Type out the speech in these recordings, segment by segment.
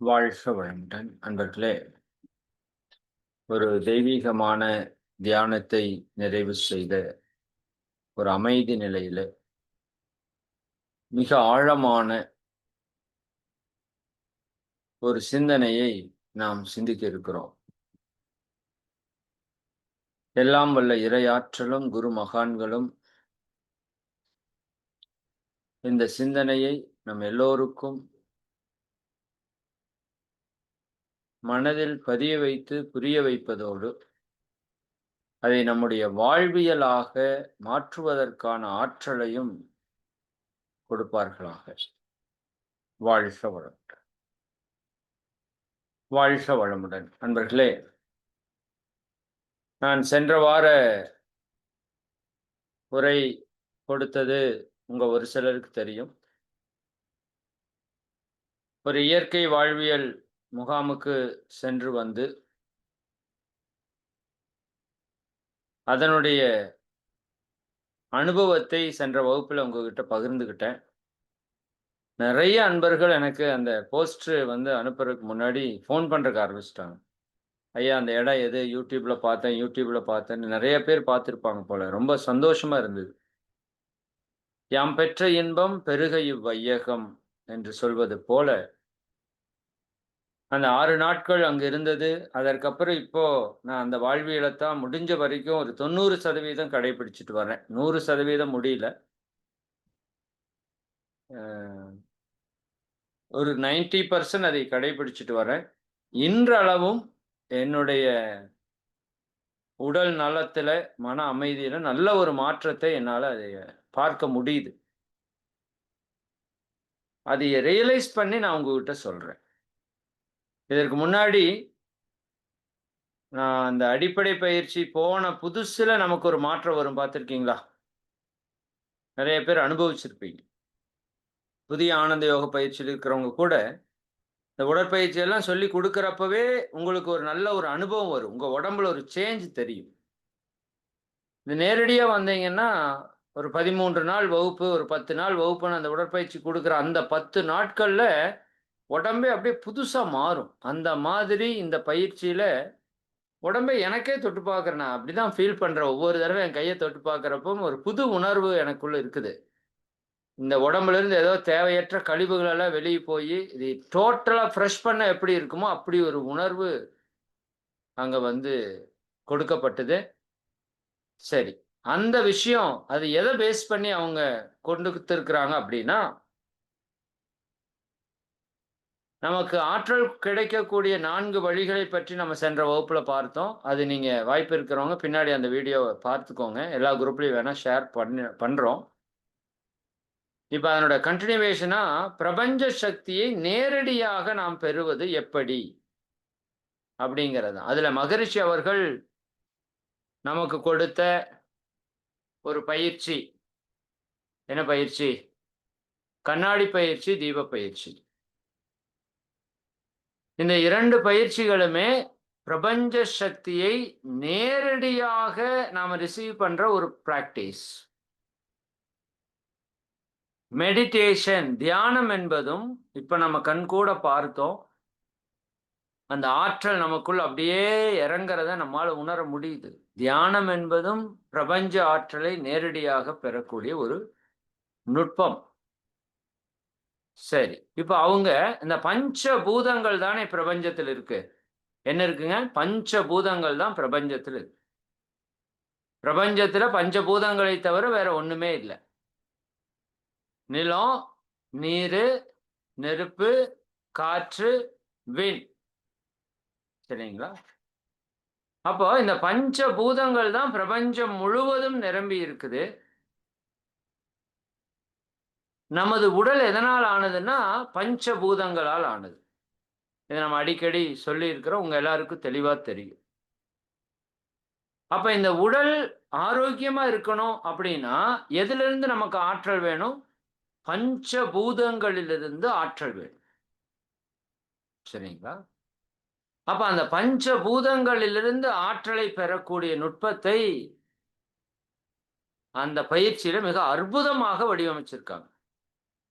வாழ்க வளமுடன் அன்பர்களே. ஒரு தெய்வீகமான தியானத்தை நிறைவு செய்த ஒரு அமைதி நிலையில மிக ஆழமான ஒரு சிந்தனையை நாம் சிந்திக்க இருக்கிறோம். எல்லாம் வல்ல இறையாற்றலும் குரு மகான்களும் இந்த சிந்தனையை நம் எல்லோருக்கும் மனதில் பதிய வைத்து புரிய வைப்பதோடு அதை நம்முடைய வாழ்வியலாக மாற்றுவதற்கான ஆற்றலையும் கொடுப்பார்களாக. வாழ்க வளமுடன். வாழ்க வளமுடன் அன்பர்களே. நான் சென்ற வார உரை கொடுத்தது ஒரு சிலருக்கு தெரியும். ஒரு இயற்கை வாழ்வியல் முகாமுக்கு சென்று வந்து அதனுடைய அனுபவத்தை சென்ற வகுப்புல உங்ககிட்ட பகிர்ந்துகிட்டேன். நிறைய அன்பர்கள் எனக்கு அந்த போஸ்ட் அனுப்புறதுக்கு முன்னாடி ஃபோன் பண்றதுக்கு ஆரம்பிச்சிட்டாங்க. ஐயா, அந்த இடம் எது? யூடியூப்ல பார்த்தேன்னு நிறைய பேர் பார்த்திருப்பாங்க போல. ரொம்ப சந்தோஷமா இருந்தது. யாம் பெற்ற இன்பம் பெருக இவ்வையகம் என்று சொல்வது போல அந்த 6 நாட்கள் அங்க இருந்தது. அதற்கப்புறம் இப்போ நான் அந்த வாழ்வியலைத்தான் முடிஞ்ச வரைக்கும் ஒரு 90% கடைபிடிச்சுட்டு வரேன். 100% முடியல. ஒரு 90% அதை கடைபிடிச்சுட்டு வரேன். இன்றளவும் என்னுடைய உடல் நலத்தில, மன அமைதியில நல்ல ஒரு மாற்றத்தை என்னால அதை பார்க்க முடியுது. அதை ரியலைஸ் பண்ணி நான் உங்ககிட்ட சொல்றேன். இதற்கு முன்னாடி நான் அந்த அடிப்படை பயிற்சி போன புதுசுல நமக்கு ஒரு மாற்றம் வரும், பார்த்திருக்கீங்களா? நிறைய பேர் அனுபவிச்சிருப்பீங்க. புதிய ஆனந்த யோக பயிற்சியில் இருக்கிறவங்க கூட இந்த உடற்பயிற்சி எல்லாம் சொல்லி கொடுக்கறப்பவே உங்களுக்கு ஒரு நல்ல ஒரு அனுபவம் வரும். உங்க உடம்புல ஒரு சேஞ்ச் தெரியும். இது நேரடியா வந்தீங்கன்னா, ஒரு 13 நாள் வகுப்பு, ஒரு 10 நாள் வகுப்புன்னு அந்த உடற்பயிற்சி குடுக்குற அந்த 10 நாட்கள்ல உடம்பே அப்படியே புதுசா மாறும். அந்த மாதிரி இந்த பயிற்சியில உடம்பை எனக்கே தொட்டு பார்க்குறேன். நான் அப்படிதான் ஃபீல் பண்றேன். ஒவ்வொரு தடவை என் கைய தொட்டு பார்க்குறப்பவும் ஒரு புது உணர்வு எனக்குள்ள இருக்குது. இந்த உடம்புல இருந்து ஏதோ தேவையற்ற கழிவுகள் எல்லாம் வெளிய போயி, இது டோட்டலா ஃப்ரெஷ் பண்ணா எப்படி இருக்குமோ, அப்படி ஒரு உணர்வு அங்க கொடுக்கப்பட்டது. சரி. அந்த விஷயம் அது எத பேஸ் பண்ணி அவங்க கொண்டுத்திருக்கிறாங்க அப்படின்னா, நமக்கு ஆற்றல் கிடைக்கக்கூடிய 4 வழிகளைப் பற்றி நம்ம சென்ற வகுப்புல பார்த்தோம். அது நீங்க வாய்ப்பு இருக்கிறவங்க பின்னாடி அந்த வீடியோவ பார்த்துக்கோங்க. எல்லா குரூப்லயும் வேணா ஷேர் பண்றோம். இப்ப அதனோட கன்டினியூவேஷனா பிரபஞ்ச சக்தியை நேரடியாக நாம் பெறுவது எப்படி? அப்படிங்கிறது. அதுல மகரிஷி அவர்கள் நமக்கு கொடுத்த ஒரு பயிற்சி. என்ன பயிற்சி? கண்ணாடி பயிற்சி, தீப பயிற்சி. இந்த 2 பயிற்சிகளுமே பிரபஞ்ச சக்தியை நேரடியாக நாம ரிசீவ் பண்ற ஒரு பிராக்டிஸ். மெடிடேஷன், தியானம் என்பதும் இப்ப நம்ம கண்கூட பார்த்தோம். அந்த ஆற்றல் நமக்குள் அப்படியே இறங்குறத நம்மால உணர முடியுது. தியானம் என்பதும் பிரபஞ்ச ஆற்றலை நேரடியாக பெறக்கூடிய ஒரு நுட்பம். சரி. இப்ப அவங்க இந்த பஞ்ச பூதங்கள் தானே பிரபஞ்சத்தில் இருக்கு. என்ன இருக்குங்க? பஞ்ச பூதங்கள் தான் பிரபஞ்சத்தில் இருக்கு. பிரபஞ்சத்துல பஞ்சபூதங்களை தவிர வேற ஒண்ணுமே இல்ல. நிலம், நீரு, நெருப்பு, காற்று, விண். சரிங்களா? அப்போ இந்த பஞ்ச பூதங்கள் தான் பிரபஞ்சம் முழுவதும் நிரம்பி இருக்குது. நமது உடல் எதனால் ஆனதுன்னா, பஞ்ச பூதங்களால் ஆனது. இத நம்ம அடிக்கடி சொல்லி இருக்கிறோம். உங்க எல்லாருக்கும் தெளிவா தெரியும். அப்ப இந்த உடல் ஆரோக்கியமா இருக்கணும் அப்படின்னா, எதிலிருந்து நமக்கு ஆற்றல் வேணும்? பஞ்ச பூதங்களிலிருந்து ஆற்றல் வேணும். சரிங்களா? அப்ப அந்த பஞ்ச பூதங்களிலிருந்து ஆற்றலை பெறக்கூடிய நுட்பத்தை அந்த பயிற்சியில மிக அற்புதமாக வடிவமைச்சிருக்காங்க.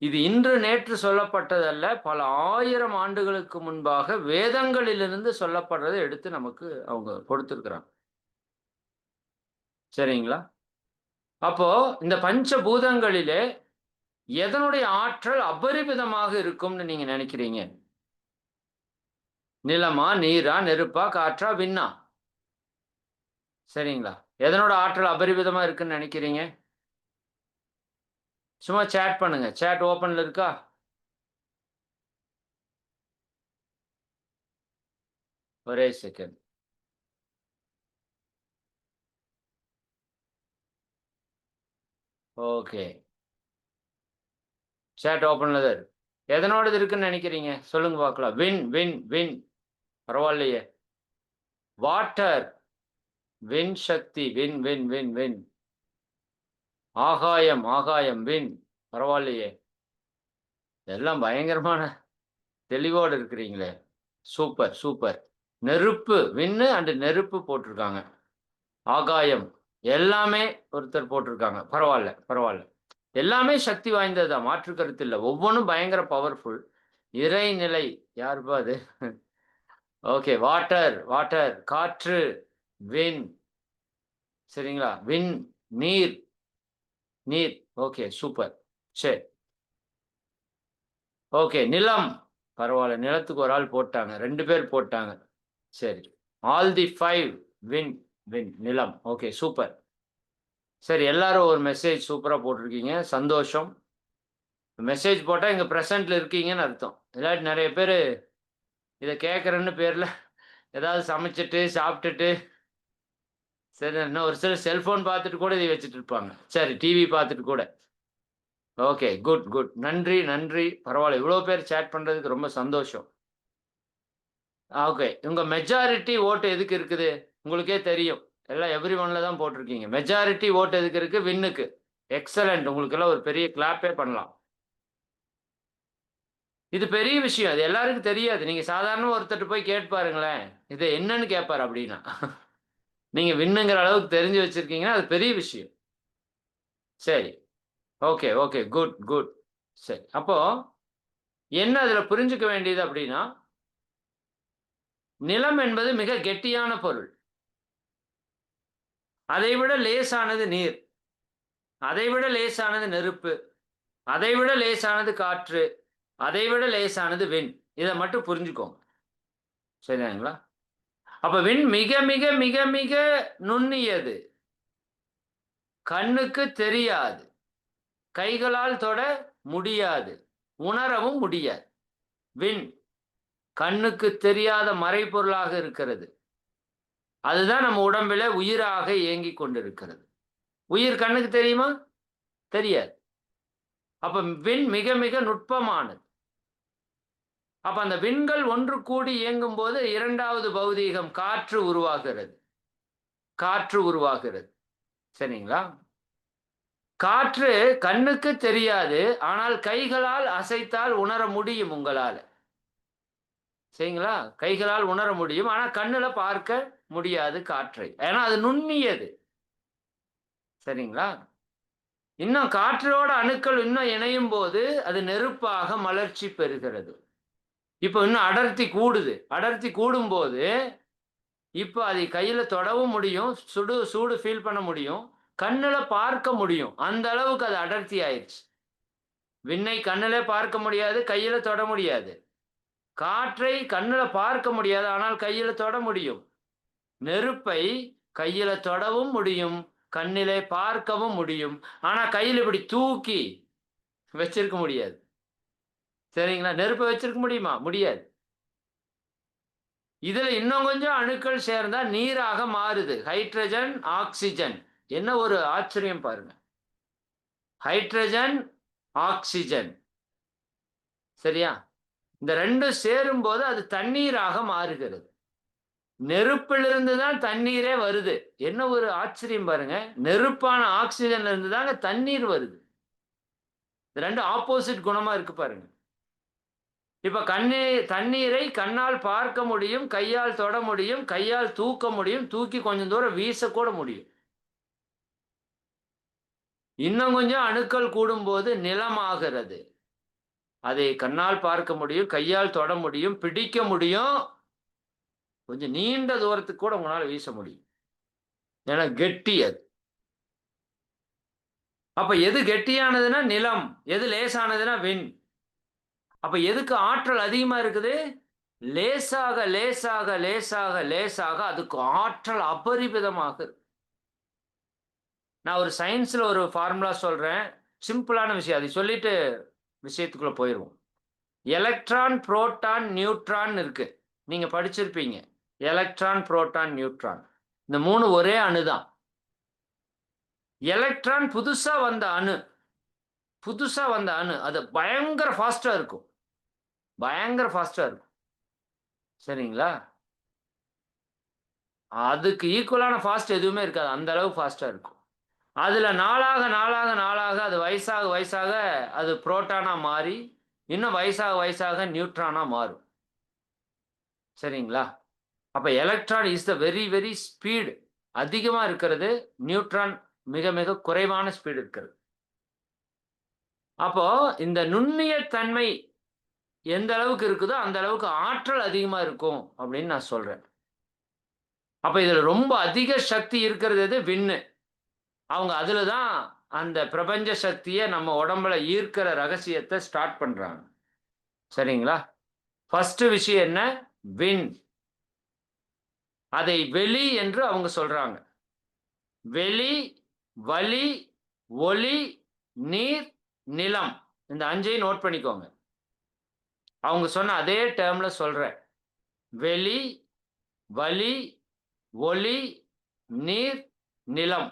இது இன்று நேற்று சொல்லப்பட்டதல்ல. பல 1000 ஆண்டுகளுக்கு முன்பாக வேதங்களிலிருந்து சொல்லப்படுறத எடுத்து நமக்கு அவங்க கொடுத்திருக்கிறாங்க. சரிங்களா? அப்போ இந்த பஞ்சபூதங்களிலே எதனுடைய ஆற்றல் அபரிமிதமாக இருக்கும்னு நீங்க நினைக்கிறீங்க? நிலமா? நீரா? நெருப்பா? காற்றா? விண்ணா? சரிங்களா? எதனோட ஆற்றல் அபரிமிதமா இருக்குன்னு நினைக்கிறீங்க? சும்மா சேட் பண்ணுங்க. சேட் ஓப்பன்ல இருக்கா? ஒரே செகண்ட். ஓகே. சேட் ஓப்பன்ல தான் இருக்கு. எதனோடது இருக்குன்னு நினைக்கிறீங்க? சொல்லுங்க பார்க்கலாம். Win, win, win. பரவாயில்லையே. வாட்டர். வின் சக்தி. Win, win, win, win. ஆகாயம், ஆகாயம். வின். பரவாயில்லையே. எல்லாம் பயங்கரமான தெளிவோட இருக்கிறீங்களே. Super, super. நெருப்பு. வின்னு அண்ட் நெருப்பு போட்டிருக்காங்க. ஆகாயம். எல்லாமே ஒருத்தர் போட்டிருக்காங்க. பரவால்ல, பரவால்ல. எல்லாமே சக்தி வாய்ந்தது தான். மாற்று கருத்து இல்ல. ஒவ்வொன்னும் பயங்கர பவர்ஃபுல். இறைநிலை. யாருப்பா அது? ஓகே. Water, water. காற்று. வின். சரிங்களா? வின். நீர். நீர். ஓகே. சூப்பர். சரி. ஓகே. நிலம். பரவால்ல. நிலத்துக்கு ஒரு ஆள் போட்டாங்க. 2 பேர் போட்டாங்க. சரி. All the 5 win, win. நிலம். ஓகே. சூப்பர். சரி. எல்லாரும் ஒரு மெசேஜ் சூப்பரா போட்டிருக்கீங்க. சந்தோஷம். மெசேஜ் போட்டா இங்க பிரசன்ட்ல இருக்கீங்கன்னு அர்த்தம். இல்லாட்டி நெறைய பேரு இத கேட்கறேன்னு பேர்ல ஏதாவது சமைச்சுட்டு, சாப்பிட்டுட்டு, சரி இன்னும் ஒரு சிலர் செல்ஃபோன் பார்த்துட்டு கூட இத வச்சுட்டு இருப்பாங்க. சரி டிவி பார்த்துட்டு கூட. ஓகே. Good, good. நன்றி, நன்றி. பரவால்ல. இவ்ளோ பேர் சேட் பண்றதுக்கு ரொம்ப சந்தோஷம். ஓகே. உங்க மெஜாரிட்டி வோட் எதுக்கு இருக்குது? உங்களுக்கே தெரியும். எல்லாம் எவ்ரி ஒன்ல தான் போட்டிருக்கீங்க. மெஜாரிட்டி வோட் எதுக்கு இருக்கு? வின்னுக்கு. எக்ஸலென்ட். உங்களுக்கெல்லாம் ஒரு பெரிய கிளாப்பே பண்ணலாம். இது பெரிய விஷயம். அது எல்லாருக்கும் தெரியாது. நீங்க சாதாரணமா ஒருத்தர்ட்ட போய் கேட்டு பாருங்களேன். இது என்னன்னு கேட்பாரு அப்படின்னா. நீங்க வின்னுங்கிற அளவுக்கு தெரிஞ்சு வச்சிருக்கீங்கன்னா, அது பெரிய விஷயம். சரி. Okay, okay. Good, good. சரி. அப்போ என்ன அதுல புரிஞ்சுக்க வேண்டியது அப்படின்னா, நிலம் என்பது மிக கெட்டியான பொருள். அதைவிட லேசானது நீர். அதைவிட லேசானது நெருப்பு. அதைவிட லேசானது காற்று. அதைவிட லேசானது விண். இத மட்டும் புரிஞ்சுக்கோங்க. சரிங்களா? அப்ப விண் மிக, மிக, மிக, மிக நுண்ணியது. கண்ணுக்கு தெரியாது. கைகளால் தொட முடியாது. உணரவும் முடியாது. விண் கண்ணுக்கு தெரியாத மறைபொருளாக இருக்கிறது. அதுதான் நம்ம உடம்பில உயிராக இயங்கிக் கொண்டிருக்கிறது. உயிர் கண்ணுக்கு தெரியுமா? தெரியாது. அப்ப விண் மிக, மிக நுட்பமானது. அப்ப அந்த விண்கள் ஒன்று கூடி இயங்கும்போது 2வது பௌதீகம் காற்று உருவாகிறது. காற்று உருவாகிறது. சரிங்களா? காற்று கண்ணுக்கு தெரியாது. ஆனால் கைகளால் அசைத்தால் உணர முடியும் உங்களால. சரிங்களா? கைகளால் உணர முடியும். ஆனா கண்ணுல பார்க்க முடியாது காற்றை. ஏன்னா அது நுண்ணியது. சரிங்களா? இன்னும் காற்றோட அணுக்கள் இன்னும் இணையும்போது, அது நெருப்பாக மலர்ச்சி பெறுகிறது. இப்ப இன்னும் அடர்த்தி கூடுது. அடர்த்தி கூடும்போது, இப்ப அதை கையில தொடவும் முடியும். சூடு ஃபீல் பண்ண முடியும். கண்ணுல பார்க்க முடியும். அந்த அளவுக்கு அது அடர்த்தி ஆயிருச்சு. விண்ணை கண்ணுல பார்க்க முடியாது. கையில தொட முடியாது. காற்றை கண்ணுல பார்க்க முடியாது. ஆனால் கையில தொட முடியும். நெருப்பை கையில தொடவும் முடியும். கண்ணிலே பார்க்கவும் முடியும். ஆனா கையில இப்படி தூக்கி வச்சிருக்க முடியாது. சரிங்களா? நெருப்ப வச்சிருக்க முடியுமா? முடியாது. இதுல இன்னும் கொஞ்சம் அணுக்கள் சேர்ந்தா நீராக மாறுது. Hydrogen, oxygen. என்ன ஒரு ஆச்சரியம் பாருங்க. Hydrogen, oxygen. சரியா? இந்த 2ம் சேரும்போது அது தண்ணீராக மாறுகிறது. நெருப்பிலிருந்து தான் தண்ணீரே வருது. என்ன ஒரு ஆச்சரியம் பாருங்க. நெருப்பான ஆக்ஸிஜன்ல இருந்து தாங்க தண்ணீர் வருது. இது 2 ஆப்போசிட் குணமா இருக்கு பாருங்க. இப்ப தண்ணீரை கண்ணால் பார்க்க முடியும், கையால் தொட முடியும், கையால் தூக்க முடியும், தூக்கி கொஞ்சம் தூரம் வீசக்கூட முடியும். இன்னும் கொஞ்சம் அணுக்கள் கூடும்போது நிலமாகிறது. அதை கண்ணால் பார்க்க முடியும், கையால் தொட முடியும், பிடிக்க முடியும். கொஞ்சம் நீண்ட தூரத்துக்கு கூட உங்களால வீச முடியும். ஏன்னா கெட்டி அது. அப்ப எது கெட்டியானதுன்னா நிலம், எது லேசானதுன்னா விண். அப்ப எதுக்கு ஆற்றல் அதிகமா இருக்குது? லேசாக, லேசாக, லேசாக, லேசாக அதுக்கு ஆற்றல் அபரிமிதமாக இருக்கு. நான் ஒரு சயின்ஸ்ல ஒரு ஃபார்முலா சொல்றேன். சிம்பிளான விஷயம். அதை சொல்லிட்டு விஷயத்துக்குள்ள போயிருவோம். எலக்ட்ரான், புரோட்டான், நியூட்ரான் இருக்கு. நீங்க படிச்சிருப்பீங்க. Electron, proton, neutron. இந்த 3 ஒரே அணுதான். எலக்ட்ரான் புதுசா வந்த அணு. புதுசா வந்த அணு. அது பயங்கர ஃபாஸ்ட்டா இருக்கும். பயங்கர ஃபாஸ்ட்டா இருக்கும். சரிங்களா? அதுக்கு ஈக்குவலான ஃபாஸ்ட் எதுவுமே இருக்காது. அந்த அளவுக்கு ஃபாஸ்ட்டா இருக்கும். அதுல நாளாக, நாளாக, நாளாக அது வயசாக, வயசாக அது புரோட்டானா மாறி, இன்னும் வயசாக, வயசாக நியூட்ரானா மாறும். சரிங்களா? அப்ப electron is the very, very speed அதிகமா இருக்கிறது. நியூட்ரான் மிக, மிக குறைவான ஸ்பீடு இருக்கிறது. அப்போ இந்த நுண்ணிய தன்மை எந்த அளவுக்கு இருக்குதோ, அந்த அளவுக்கு ஆற்றல் அதிகமா இருக்கும் அப்படின்னு நான் சொல்றேன். அப்ப இதுல ரொம்ப அதிக சக்தி இருக்கிறது எது? விண்ணு. அவங்க அதுல தான் அந்த பிரபஞ்ச சக்திய நம்ம உடம்புல ஈர்க்கிற ரகசியத்த ஸ்டார்ட் பண்றாங்க. சரிங்களா? ஃபர்ஸ்ட் விஷயம் என்ன? விண். அதை வெளி என்று அவங்க சொல்றாங்க. வெளி, வளி, ஒளி, நீர், நிலம். இந்த 5யும் நோட் பண்ணிக்கோங்க. அவங்க சொன்ன அதே டெர்ம்ல சொல்றேன். வெளி, வளி, ஒளி, நீர், நிலம்.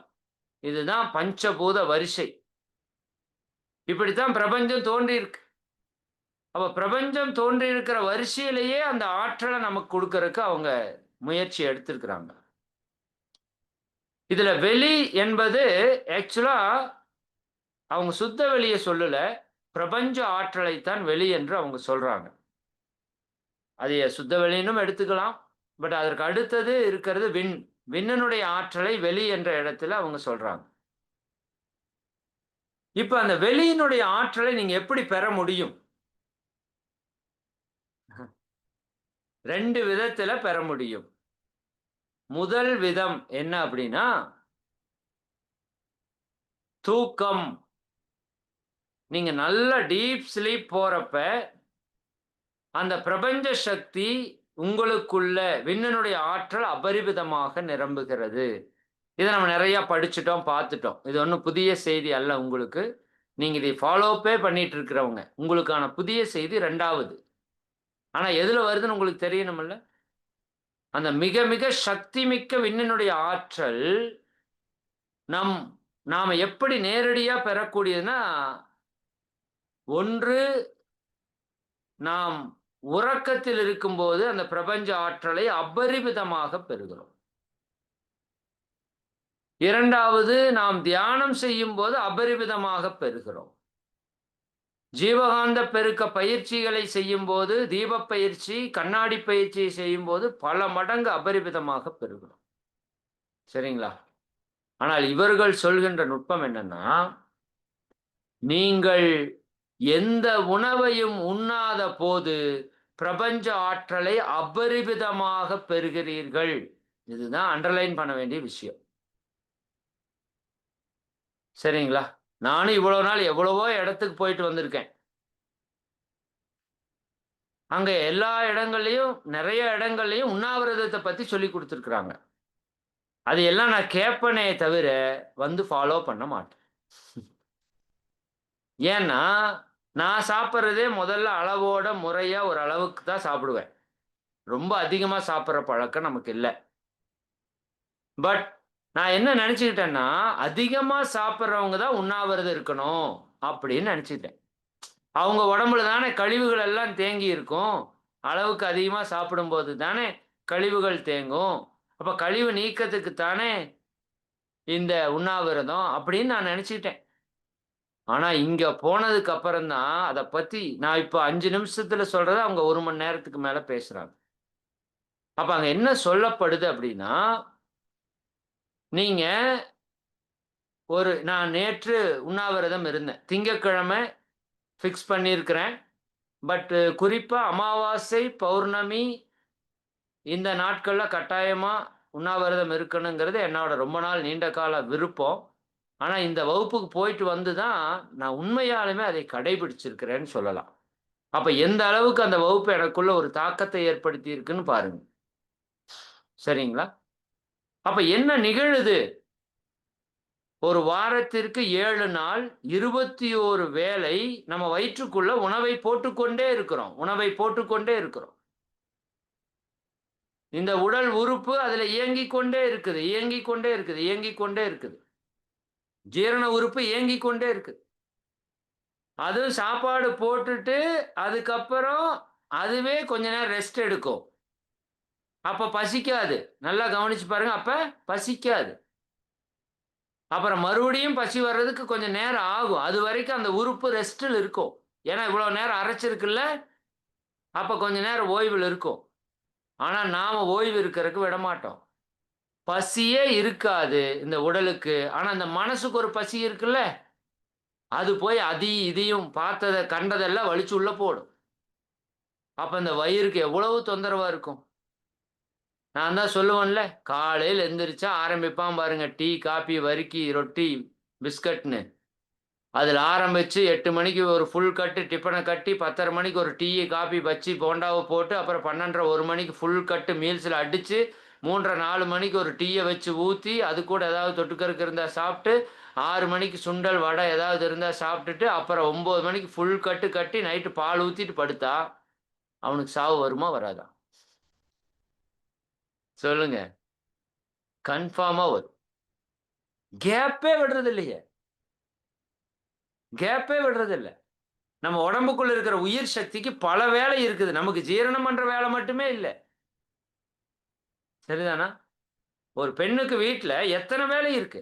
இதுதான் பஞ்சபூத வரிசை. இப்படித்தான் பிரபஞ்சம் தோன்றியிருக்கு. அப்ப பிரபஞ்சம் தோன்றியிருக்கிற வரிசையிலேயே அந்த ஆற்றலை நமக்கு குடுக்கறக்கு அவங்க முயற்சி எடுத்திருக்கிறாங்க. இதுல வெளி என்பது ஆக்சுவலா அவங்க சுத்த வெளிய சொல்லல. பிரபஞ்ச ஆற்றலைத்தான் வெளி என்று அவங்க சொல்றாங்க. அது சுத்த வெளின்னும் எடுத்துக்கலாம். பட் அதற்கு அடுத்தது இருக்கிறது விண். விண்ணினுடைய ஆற்றலை வெளி என்ற இடத்துல அவங்க சொல்றாங்க. இப்ப அந்த வெளியினுடைய ஆற்றலை நீங்க எப்படி பெற முடியும்? 2 விதத்துல பெற முடியும். முதல் விதம் என்ன அப்படின்னா, தூக்கம். நீங்க நல்லா டீப் ஸ்லீப் போறப்ப, அந்த பிரபஞ்ச சக்தி உங்களுக்குள்ள விண்ணினுடைய ஆற்றல் அபரிமிதமாக நிரம்புகிறது. இத நம்ம நெறைய படிச்சுட்டோம், பார்த்துட்டோம். இது ஒண்ணும் புதிய செய்தி அல்ல உங்களுக்கு. நீங்க இதை ஃபாலோ அப்பே பண்ணிட்டு இருக்கிறவங்க. உங்களுக்கான புதிய செய்தி 2வது. ஆனா எதுல வருதுன்னு உங்களுக்கு தெரியணும்ல? அந்த மிக மிக சக்தி மிக்க விண்ணினுடைய ஆற்றல் நம் நாம எப்படி நேரடியா பெறக்கூடியதுன்னா, ஒன்று நாம் உறக்கத்தில் இருக்கும்போது அந்த பிரபஞ்ச ஆற்றலை அபரிமிதமாக பெறுகிறோம். 2வது நாம் தியானம் செய்யும்போது அபரிமிதமாக பெறுகிறோம். ஜீவகாந்த பெருக்க பயிற்சிகளை செய்யும்போது, தீபப் பயிற்சி, கண்ணாடி பயிற்சியை செய்யும்போது பல மடங்கு அபரிமிதமாக பெறுகிறோம். சரிங்களா? ஆனால் இவர்கள் சொல்கின்ற நுட்பம் என்னன்னா, நீங்கள் எந்த உணவையும் உண்ணாத போது பிரபஞ்ச ஆற்றலை அபரிமிதமாக பெறுகிறீர்கள். இதுதான் அண்டர்லைன் பண்ண வேண்டிய விஷயம். சரிங்களா? நானும் இவ்வளவு நாள் எவ்வளவோ இடத்துக்கு போயிட்டு வந்திருக்கேன். அங்க எல்லா இடங்கள்லயும், நெறைய இடங்கள்லயும் உண்ணாவிரதத்த பத்தி சொல்லிக் குடுத்திருக்கிறாங்க. அது எல்லாம் நான் கேட்பனே தவிர, வந்து ஃபாலோ பண்ண மாட்டேன். ஏன்னா, நான் சாப்பிடுறதே முதல்ல அளவோட, முறையா ஒரு அளவுக்கு தான் சாப்பிடுவேன். ரொம்ப அதிகமா சாப்பிடுற பழக்கம் நமக்கு இல்ல. பட் நான் என்ன நெனச்சுக்கிட்டேன்னா, அதிகமா சாப்பிடுறவங்க தான் உண்ணாவிரதம் இருக்கணும், அப்படின்னு நெனச்சுக்கிட்டேன். அவங்க உடம்புல தானே கழிவுகள் எல்லாம் தேங்கி இருக்கும். அளவுக்கு அதிகமா சாப்பிடும்போது தானே கழிவுகள் தேங்கும். அப்ப கழிவு நீக்கத்துக்கு தானே இந்த உண்ணாவிரதம் அப்படின்னு நான் நெனச்சுக்கிட்டேன். ஆனா இங்க போனதுக்கு அப்புறம் தான் அத பத்தி நான் இப்ப 5 நிமிஷத்துல சொல்றத அவங்க 1 மணி நேரத்துக்கு மேல பேசுறாங்க. அப்ப அங்க என்ன சொல்லப்படுது அப்படின்னா, நீங்க நான் நேற்று உண்ணாவிரதம் இருந்தேன். திங்கட்கிழமை ஃபிக்ஸ் பண்ணியிருக்கிறேன். பட் குறிப்பா அமாவாசை, பௌர்ணமி இந்த நாட்கள்ல கட்டாயமா உண்ணாவிரதம் இருக்கணுங்கிறது என்னோட ரொம்ப நாள் நீண்ட கால விருப்பம். ஆனா, இந்த வகுப்புக்கு போயிட்டு வந்து தான் நான் உண்மையாலுமே அதை கடைபிடிச்சிருக்கிறேன்னு சொல்லலாம். அப்ப எந்த அளவுக்கு அந்த வகுப்பு எனக்குள்ள ஒரு தாக்கத்தை ஏற்படுத்தி இருக்குன்னு பாருங்க. சரிங்களா? அப்ப என்ன நிகழுது? ஒரு வாரத்திற்கு 7 நாள் 21 வேளை நம்ம வயிற்றுக்குள்ள உணவை போட்டுக்கொண்டே இருக்கிறோம். உணவை போட்டுக்கொண்டே இருக்கிறோம். இந்த உடல் உறுப்பு அதுல இயங்கிக் கொண்டே இருக்குது, இயங்கிக் கொண்டே இருக்குது, இயங்கிக் கொண்டே இருக்குது. ஜீரண உறுப்பு இயங்கிக் கொண்டே இருக்குது. அதுவும் சாப்பாடு போட்டுட்டு, அதுக்கப்புறம் அதுவே கொஞ்ச நேரம் ரெஸ்ட் எடுக்கும். அப்ப பசிக்காது. நல்லா கவனிச்சு பாருங்க. அப்ப பசிக்காது. அப்புறம் மறுபடியும் பசி வர்றதுக்கு கொஞ்சம் நேரம் ஆகும். அதுவரைக்கும் அந்த உறுப்பு ரெஸ்ட்ல இருக்கும். ஏன்னா, இவ்வளோ நேரம் அரைச்சிருக்குல்ல, அப்ப கொஞ்ச நேரம் ஓய்வுல இருக்கும். ஆனா, நாம ஓய்வு இருக்கறதுக்கு விடமாட்டோம். பசியே இருக்காது இந்த உடலுக்கு. ஆனா, இந்த மனசுக்கு ஒரு பசி இருக்குல்ல, அது போய் அதையும் இதையும் பார்த்தத கண்டதெல்லாம் வலிச்சு உள்ள போடும். அப்ப இந்த வயிறுக்கு எவ்வளவு தொந்தரவா இருக்கும். நான் தான் சொல்லுவேன்ல, காலையில எந்திரிச்சா ஆரம்பிப்பான் பாருங்க. டீ, காப்பி, வறுக்கி, ரொட்டி, பிஸ்கட்ன்னு. அதில ஆரம்பிச்சு 8 மணிக்கு ஒரு ஃபுல் கட்டு டிஃபன கட்டி 10:30 மணிக்கு ஒரு டீ, காப்பி, பஜ்ஜி, போண்டாவ போட்டு அப்புறம் 12:30, 1 மணிக்கு ஃபுல் கட்டு மீல்ஸ்ல அடிச்சு 3:30, 4 மணிக்கு ஒரு டீய வச்சு ஊத்தி, அது கூட ஏதாவது தொட்டுக்கறக்கு இருந்தா சாப்ட்டு, 6 மணிக்கு சுண்டல், வடை ஏதாவது இருந்தா சாப்ட்டுட்டு, அப்புறம் 9 மணிக்கு ஃபுல் கட்டு கட்டி நைட்டு பால் ஊத்திட்டு படுத்தா, அவனுக்கு சாவு வருமா? வராதா? சொல்லுங்க. கன்ஃபார்மா வரும். கேப்பே விடுறதில்லையே! கேப்பே விடுறதில்ல. நம்ம உடம்புக்குள்ள இருக்கிற உயிர் சக்திக்கு பல வேலை இருக்குது. நமக்கு ஜீரணம் பண்ற வேலை மட்டுமே இல்ல. சரிதானா? ஒரு பெண்ணுக்கு வீட்ல எத்தன வேலை இருக்கு?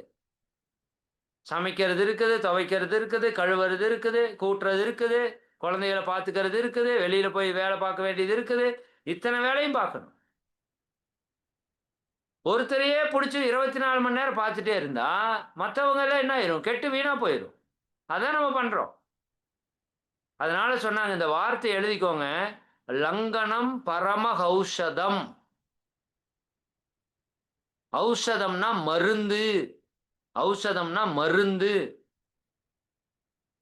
சமைக்கிறது இருக்குது, துவைக்கிறது இருக்குது, கழுவுறது இருக்குது, கூட்டுறது இருக்குது, குழந்தைகள பார்த்துக்கிறது இருக்குது, வெளியில போய் வேலை பார்க்க வேண்டியது இருக்குது. இத்தன வேலையும் பார்க்கணும். ஒருத்தரையே புடிச்சு 24 மணி நேரம் பார்த்துட்டே இருந்தா, மத்தவங்க எல்லாம் என்ன ஆயிரும்? கெட்டு வீணா போயிரும். அதான் நம்ம பண்றோம். அதனால சொன்னாங்க, இந்த வார்த்தைய எழுதிக்கோங்க. லங்கனம் பரமஹௌஷதம். ஔஷதம்னா மருந்து. ஔஷதம்னா மருந்து.